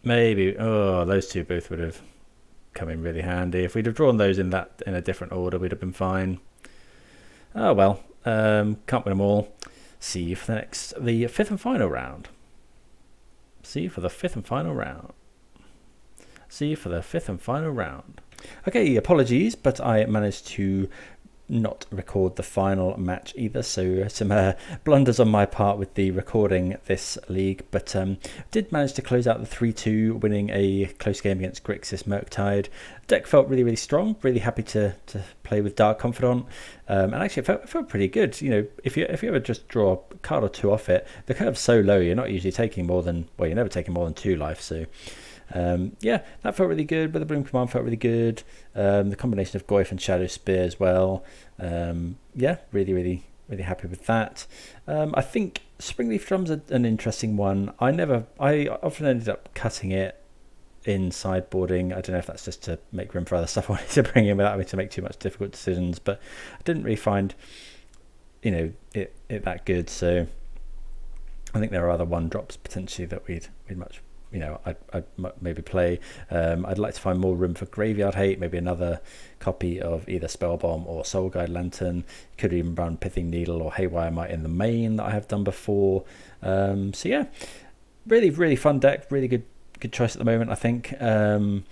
maybe those two both would have come in really handy. If we'd have drawn those in a different order, we'd have been fine. Oh well. Can't win them all. See you for the fifth and final round. See you for the fifth and final round. See you for the fifth and final round. Okay, apologies, but I managed to not record the final match either, so some blunders on my part with the recording this league, but did manage to close out the 3-2, winning a close game against Grixis Murktide. Deck felt really strong, really happy to play with Dark Confidant, and actually it felt pretty good. You know, if you ever just draw a card or two off it, the curve's so low, you're not usually taking more than, well, you're never taking more than 2 life, so yeah, that felt really good. But the Bloom Command felt really good. The combination of Goyf and Shadow Spear as well. Yeah, really happy with that. I think Springleaf Drum's an interesting one. I often ended up cutting it in sideboarding. I don't know if that's just to make room for other stuff I wanted to bring in without having to make too much difficult decisions. But I didn't really find, you know, it that good. So I think there are other 1-drops potentially that we'd much, you know, I'd maybe play. I'd like to find more room for Graveyard Hate, maybe another copy of either Spell Bomb or Soul Guide Lantern. Could even run Pithing Needle or Haywire Might in the main that I have done before. So yeah, really fun deck, really good choice at the moment, I think. I'm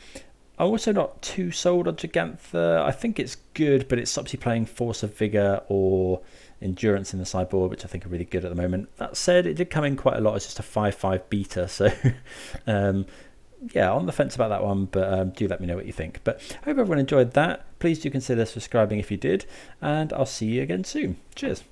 also not too sold on Gigantha. I think it's good, but it stops you playing Force of Vigor or Endurance in the sideboard, which I think are really good at the moment. That said, it did come in quite a lot as just a 5/5 beta, so yeah, on the fence about that one, but do let me know what you think. But I hope everyone enjoyed that. Please do consider subscribing if you did, and I'll see you again soon. Cheers.